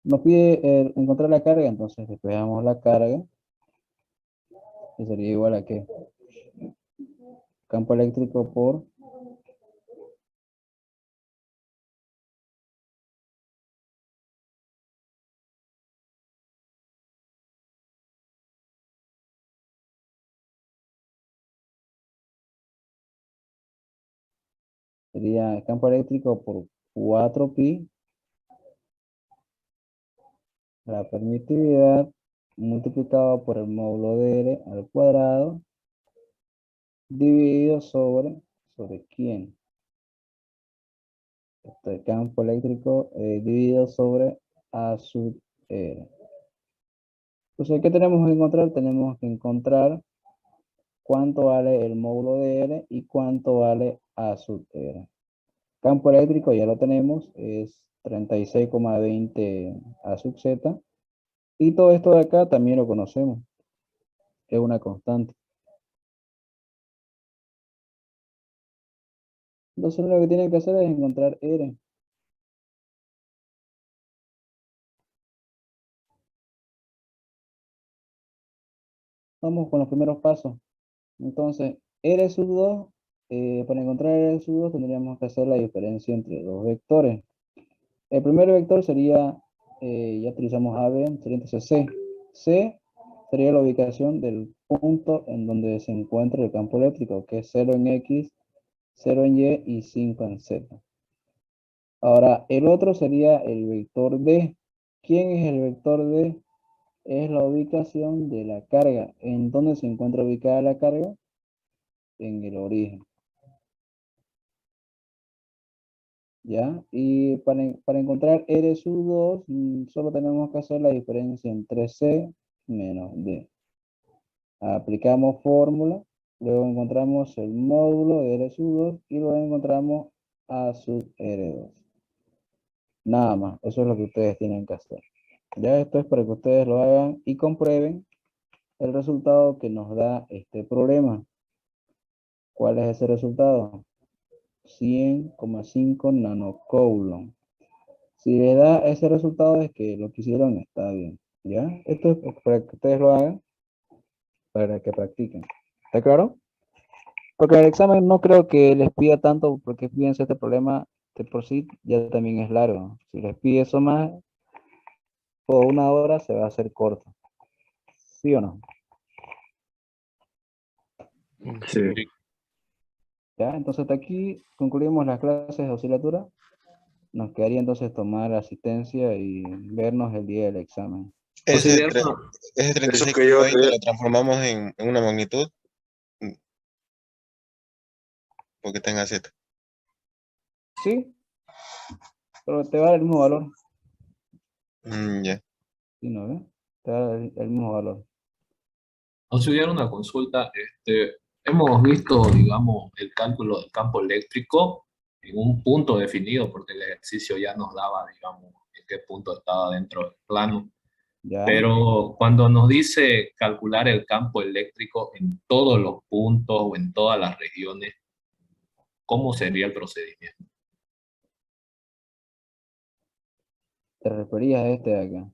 A: Nos pide encontrar la carga, entonces despejamos la carga. Que sería igual a ¿qué? Campo eléctrico por sería campo eléctrico por 4pi, la permitividad multiplicado por el módulo de R al cuadrado dividido sobre ¿quién? Este campo eléctrico dividido sobre A sub R. Entonces, ¿qué tenemos que encontrar? Tenemos que encontrar cuánto vale el módulo de R y cuánto vale A sub R. Campo eléctrico ya lo tenemos, es 36,20 A sub Z. Y todo esto de acá también lo conocemos. Es una constante. Entonces lo que tienen que hacer es encontrar R. Vamos con los primeros pasos. Entonces, R sub 2, para encontrar R sub 2 tendríamos que hacer la diferencia entre dos vectores. El primer vector sería, ya utilizamos AB, sería entonces C. C sería la ubicación del punto en donde se encuentra el campo eléctrico, que es 0 en X, 0 en Y y 5 en Z. Ahora, el otro sería el vector D. ¿Quién es el vector D? Es la ubicación de la carga. ¿En dónde se encuentra ubicada la carga? En el origen. ¿Ya? Y para encontrar R sub 2, solo tenemos que hacer la diferencia entre C menos D. Aplicamos fórmula, luego encontramos el módulo de R sub 2 y luego encontramos A sub R2. Nada más, eso es lo que ustedes tienen que hacer. Ya esto es para que ustedes lo hagan y comprueben el resultado que nos da este problema. ¿Cuál es ese resultado? 100,5 nanocoulomb. Si les da ese resultado es que lo que hicieron está bien, ¿ya? Esto es para que ustedes lo hagan, para que practiquen. ¿Está claro? Porque el examen no creo que les pida tanto, porque fíjense, este problema de por sí ya también es largo. Si les pide eso más, por 1 hora se va a hacer corto. ¿Sí o no?
E: Sí.
A: ¿Ya? Entonces hasta aquí concluimos las clases de oscilatura. Nos quedaría entonces tomar asistencia y vernos el día del examen.
B: Ese,
E: Auxiliar,
B: ese
J: Eso que yo
B: 36,20 lo transformamos en una magnitud porque tenga Z.
A: Sí, pero te va a dar el mismo valor.
B: Ya.
A: Sí, ¿no ve? Te va a dar el mismo valor.
M: Auxiliar, una consulta. Hemos visto, digamos, el cálculo del campo eléctrico en un punto definido, porque el ejercicio ya nos daba, digamos, en qué punto estaba dentro del plano.
A: ¿Ya?
M: Pero cuando nos dice calcular el campo eléctrico en todos los puntos o en todas las regiones, ¿cómo sería el procedimiento?
A: Te referías a este de acá.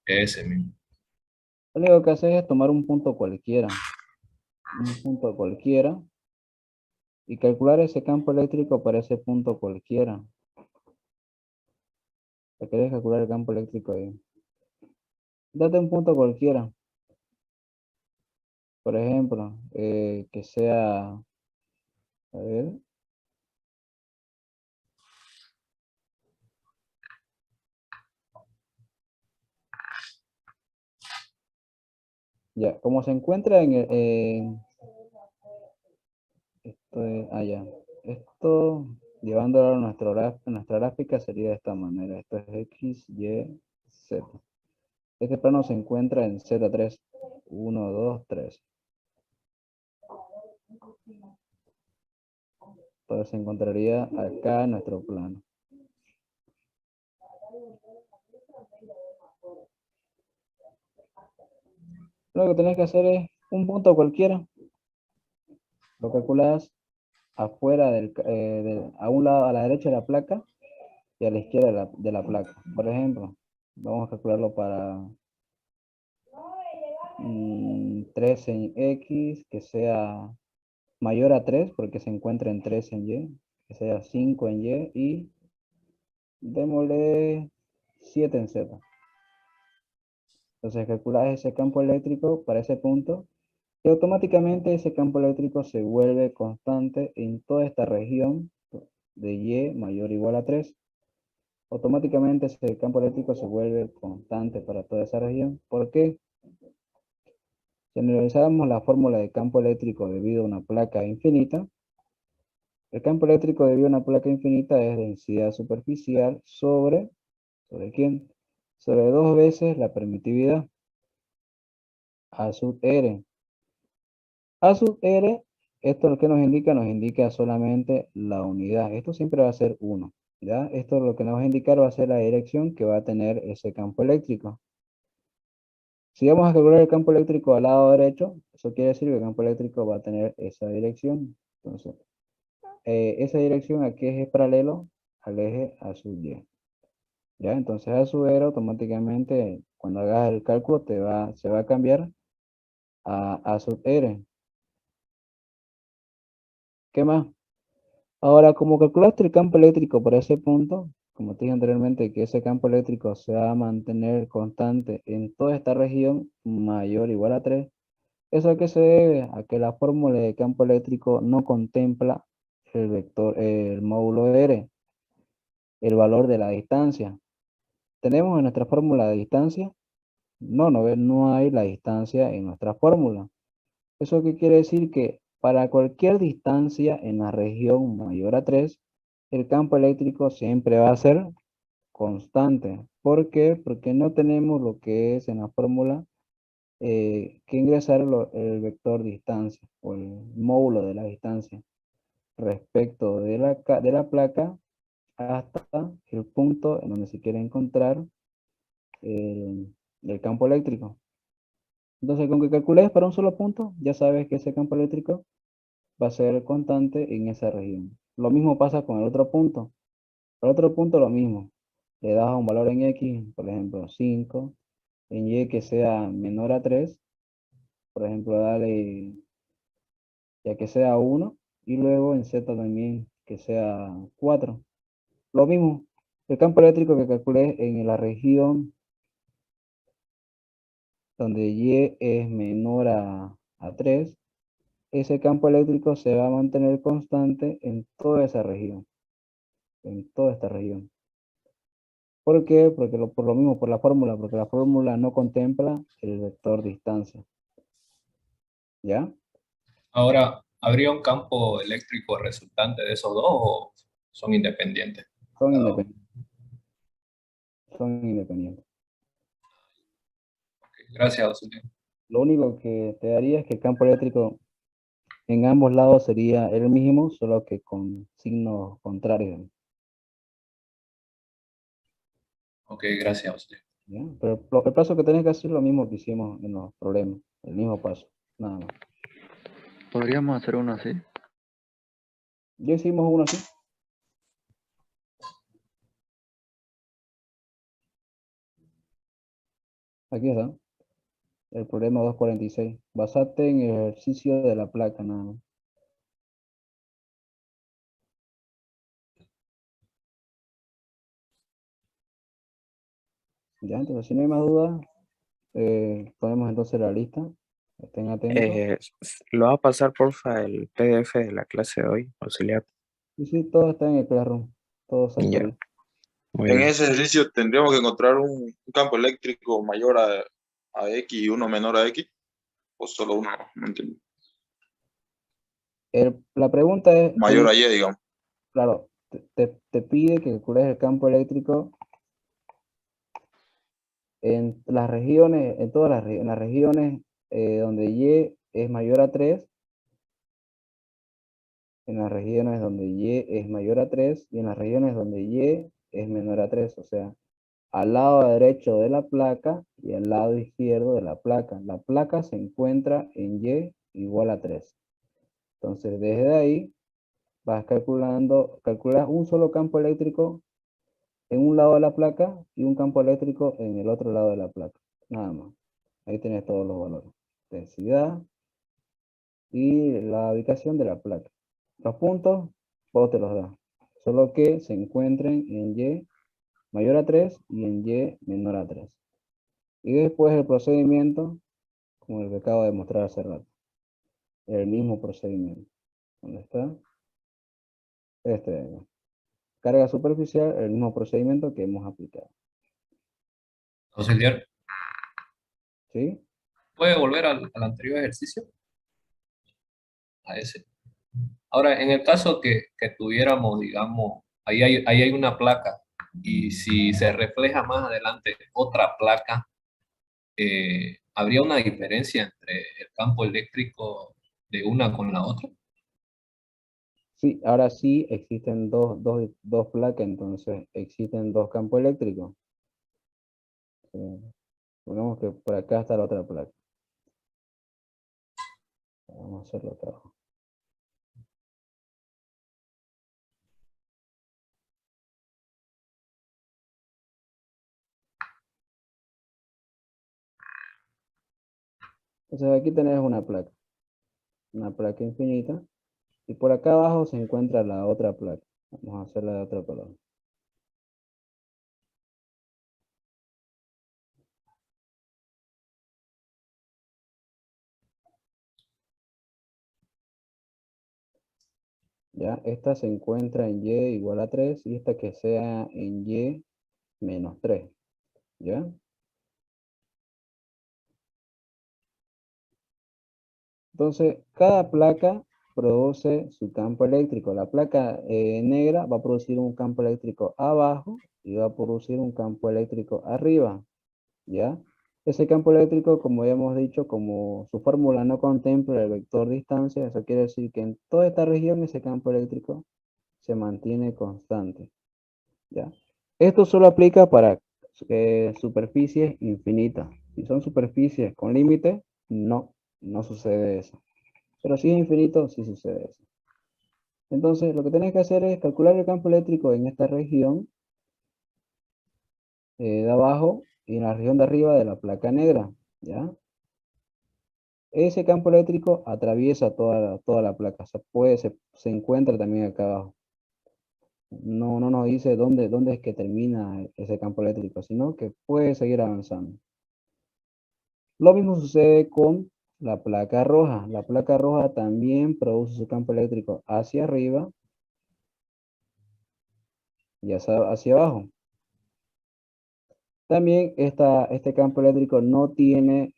M: Ese mismo.
A: Lo único que haces es tomar un punto cualquiera. Un punto cualquiera. Y calcular ese campo eléctrico para ese punto cualquiera. ¿Te querés calcular el campo eléctrico ahí? Date un punto cualquiera. Por ejemplo, que sea, a ver, ya, como se encuentra en ya, esto, llevándolo a nuestra gráfica sería de esta manera, esto es X, Y, Z. Este plano se encuentra en Z3, 1, 2, 3. Entonces se encontraría acá en nuestro plano. Lo que tenés que hacer es un punto cualquiera. Lo calculas afuera a un lado, a la derecha de la placa y a la izquierda de la placa. Por ejemplo, vamos a calcularlo para 3 en X, que sea mayor a 3, porque se encuentra en 3 en Y, que sea 5 en Y y démosle 7 en Z. Entonces calculas ese campo eléctrico para ese punto y automáticamente ese campo eléctrico se vuelve constante en toda esta región de Y mayor o igual a 3. Automáticamente ese campo eléctrico se vuelve constante para toda esa región. ¿Por qué? Si analizamos la fórmula de campo eléctrico debido a una placa infinita, el campo eléctrico debido a una placa infinita es densidad superficial sobre ¿quién? Sobre 2 veces la permitividad, A sub R. A sub R, esto lo que nos indica solamente la unidad. Esto siempre va a ser 1. ¿Ya? Esto lo que nos va a indicar va a ser la dirección que va a tener ese campo eléctrico. Si vamos a calcular el campo eléctrico al lado derecho, eso quiere decir que el campo eléctrico va a tener esa dirección. Entonces, esa dirección aquí es paralelo al eje A sub Y. ¿Ya? Entonces A sub R automáticamente, cuando hagas el cálculo, se va a cambiar a sub R. ¿Qué más? Ahora, como calculaste el campo eléctrico por ese punto, como te dije anteriormente, que ese campo eléctrico se va a mantener constante en toda esta región mayor o igual a 3, ¿eso a qué se debe? A que la fórmula de campo eléctrico no contempla el vector, el módulo de R, el valor de la distancia. ¿Tenemos en nuestra fórmula de distancia? No hay la distancia en nuestra fórmula. ¿Eso qué quiere decir? Que para cualquier distancia en la región mayor a 3, el campo eléctrico siempre va a ser constante. ¿Por qué? Porque no tenemos lo que es en la fórmula que ingresar el vector distancia o el módulo de la distancia respecto de la placa hasta el punto en donde se quiere encontrar el campo eléctrico. Entonces, con que calcules para un solo punto, ya sabes que ese campo eléctrico va a ser constante en esa región. Lo mismo pasa con el otro punto. El otro punto lo mismo. Le das un valor en X, por ejemplo, 5, en Y que sea menor a 3, por ejemplo, dale ya que sea 1, y luego en Z también que sea 4. Lo mismo, el campo eléctrico que calculé en la región donde Y es menor a 3, ese campo eléctrico se va a mantener constante en toda esa región, en toda esta región. ¿Por qué? Porque por lo mismo, por la fórmula, porque la fórmula no contempla el vector distancia. ¿Ya?
M: Ahora, ¿habría un campo eléctrico resultante de esos dos o son independientes?
A: Son independientes. Son independientes.
M: Gracias, Auxiliar.
A: Lo único que te daría es que el campo eléctrico en ambos lados sería el mismo, solo que con signos contrarios.
M: Ok, gracias, Auxiliar.
A: ¿Ya? Pero el paso que tenés que hacer es lo mismo que hicimos en los problemas, el mismo paso, nada más.
G: ¿Podríamos hacer uno así?
A: Ya hicimos uno así. Aquí está. El problema 246. Basate en el ejercicio de la placa, nada más. Ya, entonces si no hay más dudas, ponemos entonces la lista. Estén atentos.
E: ¿Lo va a pasar, porfa, el PDF de la clase de hoy, Auxiliar?
A: Y sí, todo está en el Classroom. Todo salta
E: Ya,
A: ahí.
E: muy
J: En
E: bien.
J: ese ejercicio tendríamos que encontrar un campo eléctrico mayor a X y uno menor a X, o solo uno, no entiendo.
A: La pregunta es,
J: Mayor a Y, digamos.
A: claro, te pide que calcules el campo eléctrico en las regiones, en todas en las regiones donde Y es mayor a 3, en las regiones donde Y es mayor a 3 y en las regiones donde Y es menor a 3, o sea, al lado derecho de la placa y al lado izquierdo de la placa. La placa se encuentra en Y igual a 3. Entonces, desde ahí vas calculas un solo campo eléctrico en un lado de la placa y un campo eléctrico en el otro lado de la placa. Nada más. Ahí tienes todos los valores. Densidad y la ubicación de la placa. Los puntos, vos te los das. Solo que se encuentren en Y mayor a 3 y en Y menor a 3. Y después el procedimiento, como el que acabo de mostrar hace rato. El mismo procedimiento. ¿Dónde está? Este de acá. Carga superficial, el mismo procedimiento que hemos aplicado.
M: Auxiliar,
A: ¿Sí?
M: ¿puede volver al anterior ejercicio? A ese. Ahora, en el caso que tuviéramos, digamos, ahí hay una placa y si se refleja más adelante otra placa, ¿habría una diferencia entre el campo eléctrico de una con la otra?
A: Sí, ahora sí existen dos placas, entonces existen dos campos eléctricos. Digamos que por acá está la otra placa. Vamos a hacerlo acá abajo. Entonces aquí tenés una placa infinita, y por acá abajo se encuentra la otra placa. Vamos a hacerla de otra palabra. ¿Ya? Esta se encuentra en Y igual a 3 y esta que sea en Y menos 3. ¿Ya? Entonces, cada placa produce su campo eléctrico. La placa negra va a producir un campo eléctrico abajo y va a producir un campo eléctrico arriba. ¿Ya? Ese campo eléctrico, como ya hemos dicho, como su fórmula no contempla el vector distancia, eso quiere decir que en toda esta región ese campo eléctrico se mantiene constante. ¿Ya? Esto solo aplica para superficies infinitas. Si son superficies con límite, No, no sucede eso. Pero si es infinito, sí sucede eso. Entonces, lo que tenés que hacer es calcular el campo eléctrico en esta región de abajo y en la región de arriba de la placa negra, ¿ya? Ese campo eléctrico atraviesa toda la placa, se encuentra también acá abajo. No nos dice dónde es que termina ese campo eléctrico, sino que puede seguir avanzando. Lo mismo sucede con la placa roja. La placa roja también produce su campo eléctrico hacia arriba y hacia abajo. También este campo eléctrico no tiene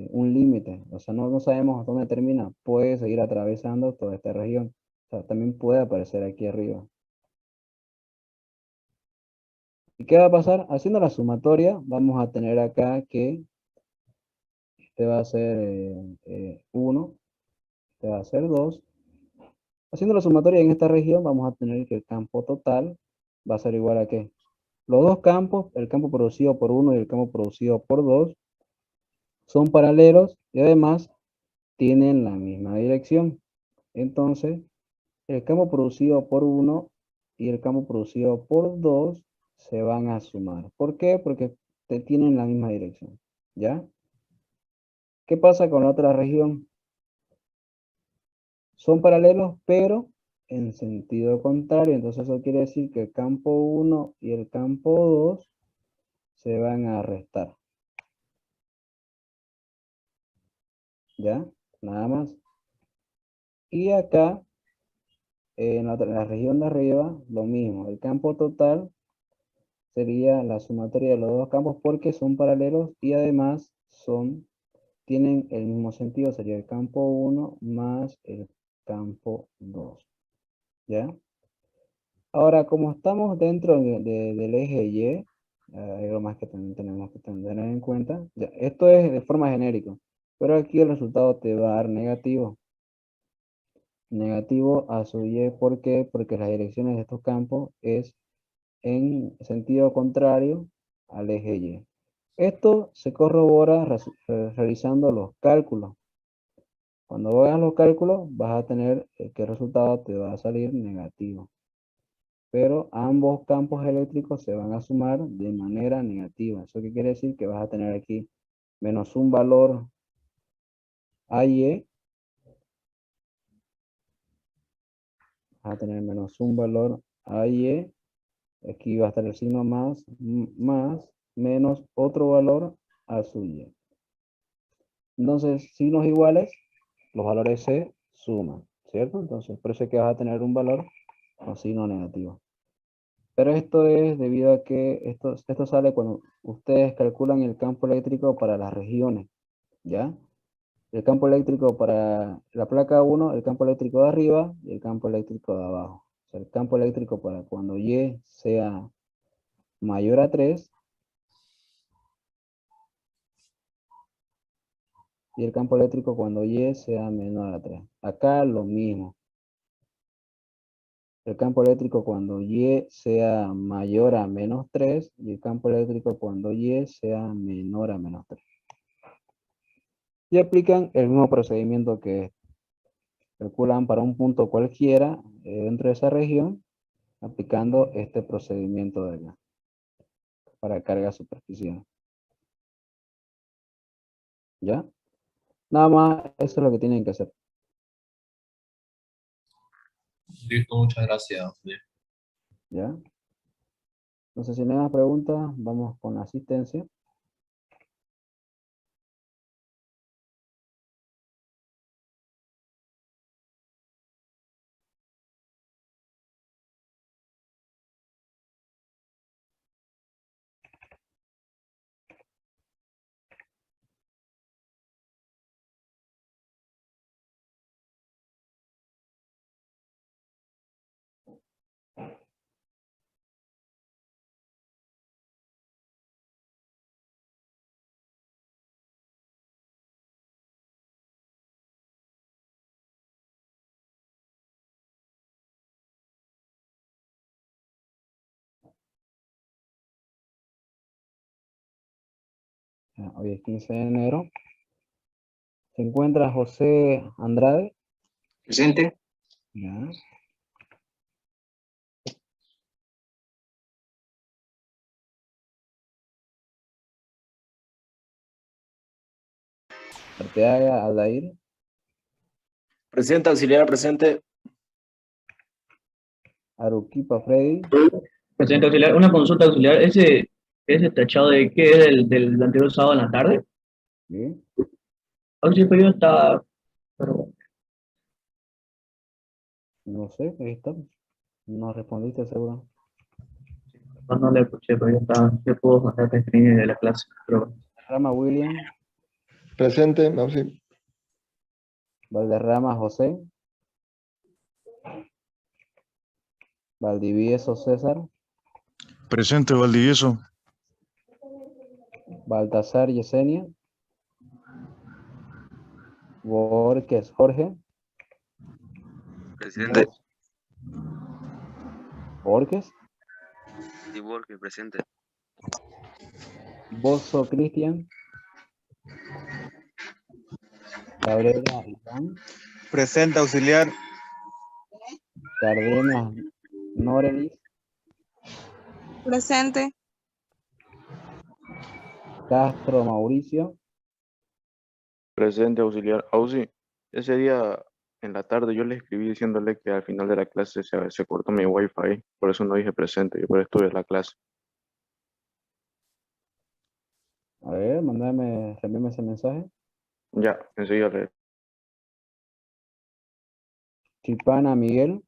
A: un límite, o sea, no sabemos dónde termina. Puede seguir atravesando toda esta región. O sea, también puede aparecer aquí arriba. ¿Y qué va a pasar? Haciendo la sumatoria, vamos a tener acá que este va a ser 1, este va a ser 2. Haciendo la sumatoria en esta región, vamos a tener que el campo total va a ser igual a ¿qué? Los dos campos, el campo producido por 1 y el campo producido por 2, son paralelos y además tienen la misma dirección. Entonces, el campo producido por 1 y el campo producido por 2 se van a sumar. ¿Por qué? Porque tienen la misma dirección. ¿Ya? ¿Qué pasa con la otra región? Son paralelos, pero en sentido contrario. Entonces eso quiere decir que el campo 1 y el campo 2 se van a restar. ¿Ya? Nada más. Y acá, en la región de arriba, lo mismo. El campo total sería la sumatoria de los dos campos porque son paralelos y además tienen el mismo sentido. Sería el campo 1 más el campo 2. ¿Ya? Ahora, como estamos dentro del eje Y, hay algo más que también tenemos que tener en cuenta. Ya, esto es de forma genérica, pero aquí el resultado te va a dar negativo. Negativo a su Y, ¿por qué? Porque las direcciones de estos campos es en sentido contrario al eje Y. Esto se corrobora realizando los cálculos. Cuando hagas los cálculos, vas a tener que el resultado te va a salir negativo. Pero ambos campos eléctricos se van a sumar de manera negativa. ¿Eso qué quiere decir? Que vas a tener aquí menos un valor AY, vas a tener menos un valor AY, aquí va a estar el signo más, menos otro valor a su Y. Entonces, signos iguales, los valores se suman, ¿cierto? Entonces, por eso es que vas a tener un valor con signo negativo. Pero esto es debido a que esto sale cuando ustedes calculan el campo eléctrico para las regiones, ¿ya? El campo eléctrico para la placa 1, el campo eléctrico de arriba y el campo eléctrico de abajo. O sea, el campo eléctrico para cuando Y sea mayor a 3 y el campo eléctrico cuando Y sea menor a 3. Acá lo mismo. El campo eléctrico cuando Y sea mayor a menos 3 y el campo eléctrico cuando Y sea menor a menos 3. Y aplican el mismo procedimiento que calculan para un punto cualquiera dentro de esa región, aplicando este procedimiento de acá, para carga superficial. ¿Ya? Nada más, eso es lo que tienen que hacer.
M: Listo, muchas gracias.
A: ¿Ya? No sé si no hay más preguntas, vamos con la asistencia. Hoy es 15 de enero. Se encuentra José Andrade.
N: Presente.
A: Ya. Arteaga Aldair.
O: Presente, auxiliar, presente.
A: Aruquipa Freddy.
P: Presidente auxiliar, una consulta auxiliar. ¿Ese tachado de qué es del anterior sábado en la tarde?
A: Sí.
P: Auxiliar, pues yo estaba. Pero,
A: No sé, ahí está. No respondiste seguro.
P: no le escuché, pero yo estaba. Yo puedo mandar el screen de la clase. Pero,
A: Rama William.
Q: Presente, Mausi.
A: Valderrama José. Valdivieso César.
H: Presente, Valdivieso.
A: Baltasar Yesenia. Borges Jorge.
I: Presente.
A: Borges.
I: Sí, Borges, presente.
A: Bozo Cristian. Cabrera Iván.
R: Presente, auxiliar.
A: Cardenas Norelis.
S: Presente.
A: Castro Mauricio.
L: Presente, auxiliar. Auxi, ese día en la tarde yo le escribí diciéndole que al final de la clase se cortó mi wifi, por eso no dije presente, yo por eso estuve en la clase.
A: A ver, reenvíame ese mensaje.
L: Ya, enseguida le...
A: Chipana Miguel.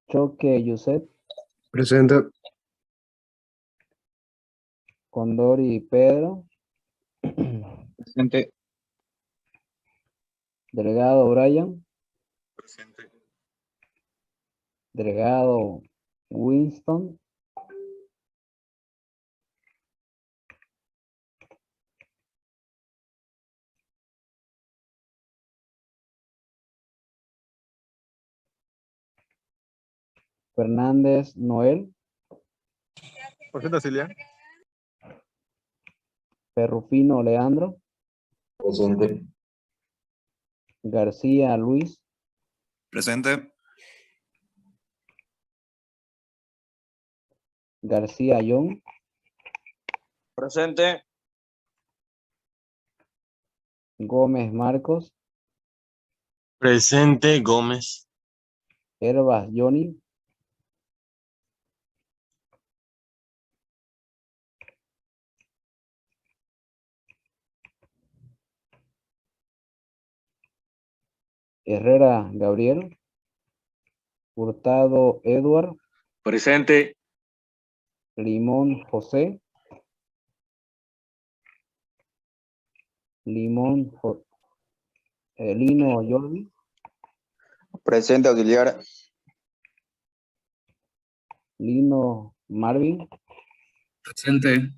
A: Choque Yuset.
T: Presente.
A: Condori Pedro.
N: Presente.
A: Delgado Brian.
J: Presente.
A: Delgado Winston. Fernández Noel.
R: Presente, auxiliar.
A: Perrufino Leandro.
I: Presente.
A: García Luis.
R: Presente.
A: García John.
K: Presente.
A: Gómez Marcos.
U: Presente, Gómez.
A: Herbas Johnny. Herrera Gabriel. Hurtado Edward.
N: Presente.
A: Limón José. Lino Jordi.
F: Presente, auxiliar.
A: Lino Marvin.
R: Presente.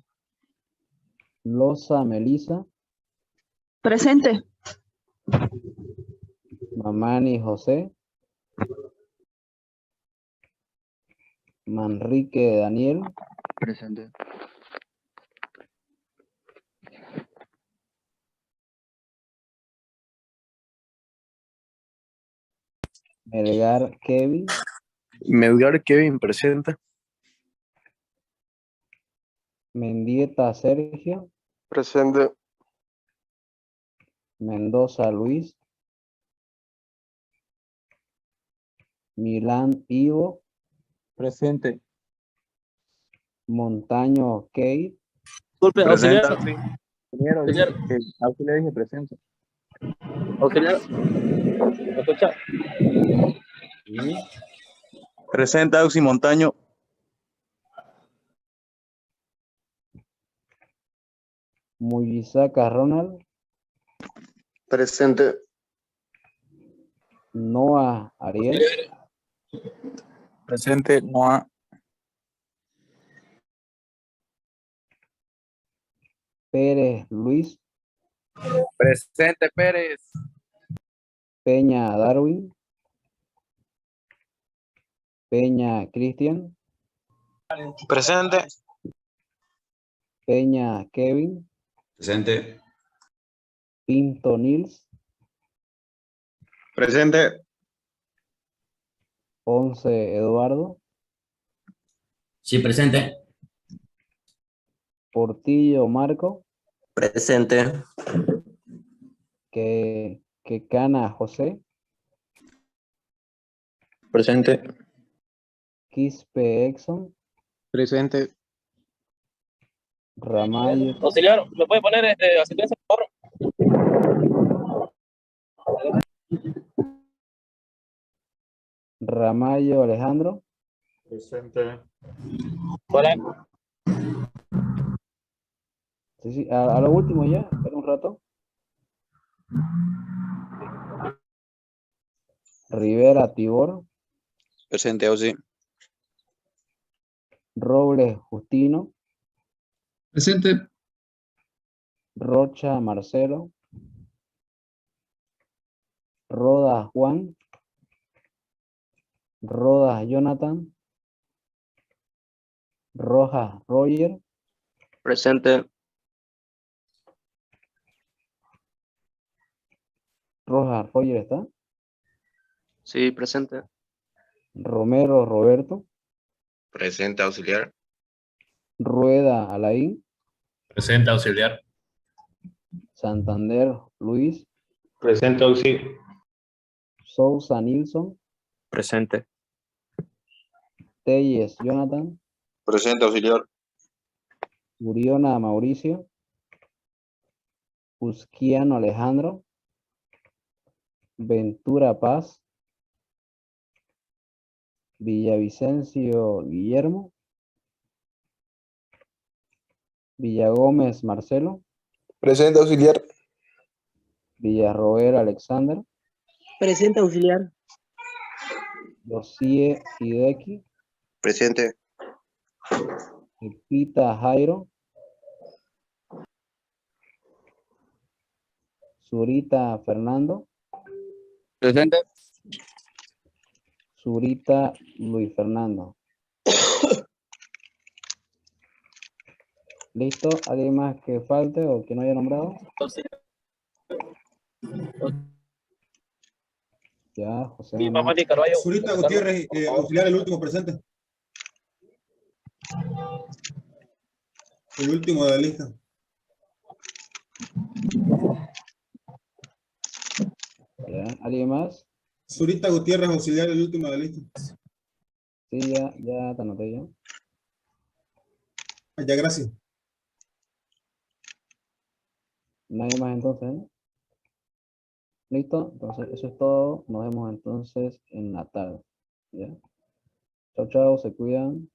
A: Loza Melissa.
S: Presente.
A: Mamani José. Manrique Daniel.
G: Presente.
A: Melgar Kevin.
T: Melgar Kevin, presente.
A: Mendieta Sergio.
Q: Presente.
A: Mendoza Luis. Milán Ivo.
N: Presente.
A: Montaño Kate.
P: Disculpe,
N: Presente.
P: auxiliar.
N: Auxiliar dije presente.
P: Auxiliar. ¿Me escucha?
R: Presente, Auxi Montaño.
A: Muyisaca Ronald.
Q: Presente.
A: Noah Ariel.
R: Presente, Noa.
A: Pérez Luis.
V: Presente, Pérez.
A: Peña Darwin. Peña Cristian.
U: Presente.
A: Peña Kevin.
I: Presente.
A: Pinto Nils.
F: Presente.
A: Ponce Eduardo.
D: Sí, presente.
A: Portillo Marco.
D: Presente.
A: Quecana José.
T: Presente.
A: Quispe Exxon.
T: Presente.
A: Ramallo.
O: Auxiliar, ¿me puede poner asistencia, por favor?
A: Ramallo Alejandro.
J: Presente.
O: Hola.
A: Sí, sí, a lo último ya, espera un rato. Rivera Tibor.
R: Presente, Auxi.
A: Robles Justino.
C: Presente.
A: Rocha Marcelo. Rodas Juan. Rodas Jonathan. Rojas Roger.
I: Presente.
A: Rojas Roger está.
I: Sí, presente.
A: Romero Roberto.
B: Presente, auxiliar.
A: Rueda Alain.
M: Presente, auxiliar.
A: Santander Luis.
N: Presente, Auxi.
A: Sousa Nilsson.
E: Presente.
A: Telles Jonathan.
J: Presente, auxiliar.
A: Uriona Mauricio. Usquiano Alejandro. Ventura Paz. Villavicencio Guillermo. Villagómez Marcelo.
Q: Presente, auxiliar.
A: Villarroel Alexander.
U: Presente, auxiliar.
A: Dossier Hideki.
F: Presente.
A: Pita Jairo. Zurita Fernando.
R: Presente.
A: Zurita Luis Fernando. ¿Listo? ¿Alguien más que falte o que no haya nombrado? Ya, José.
O: Mi papá de Carvalho.
W: Zurita Gutiérrez, auxiliar, el último presente. El último de la lista.
A: Ya, ¿alguien más?
W: Zurita Gutiérrez, auxiliar, el último de la lista.
A: Sí, ya te anoté yo.
W: Ya, gracias.
A: Nadie más entonces, ¿eh? ¿Listo? Entonces, eso es todo. Nos vemos entonces en la tarde. ¿Ya? Chao, chao, se cuidan.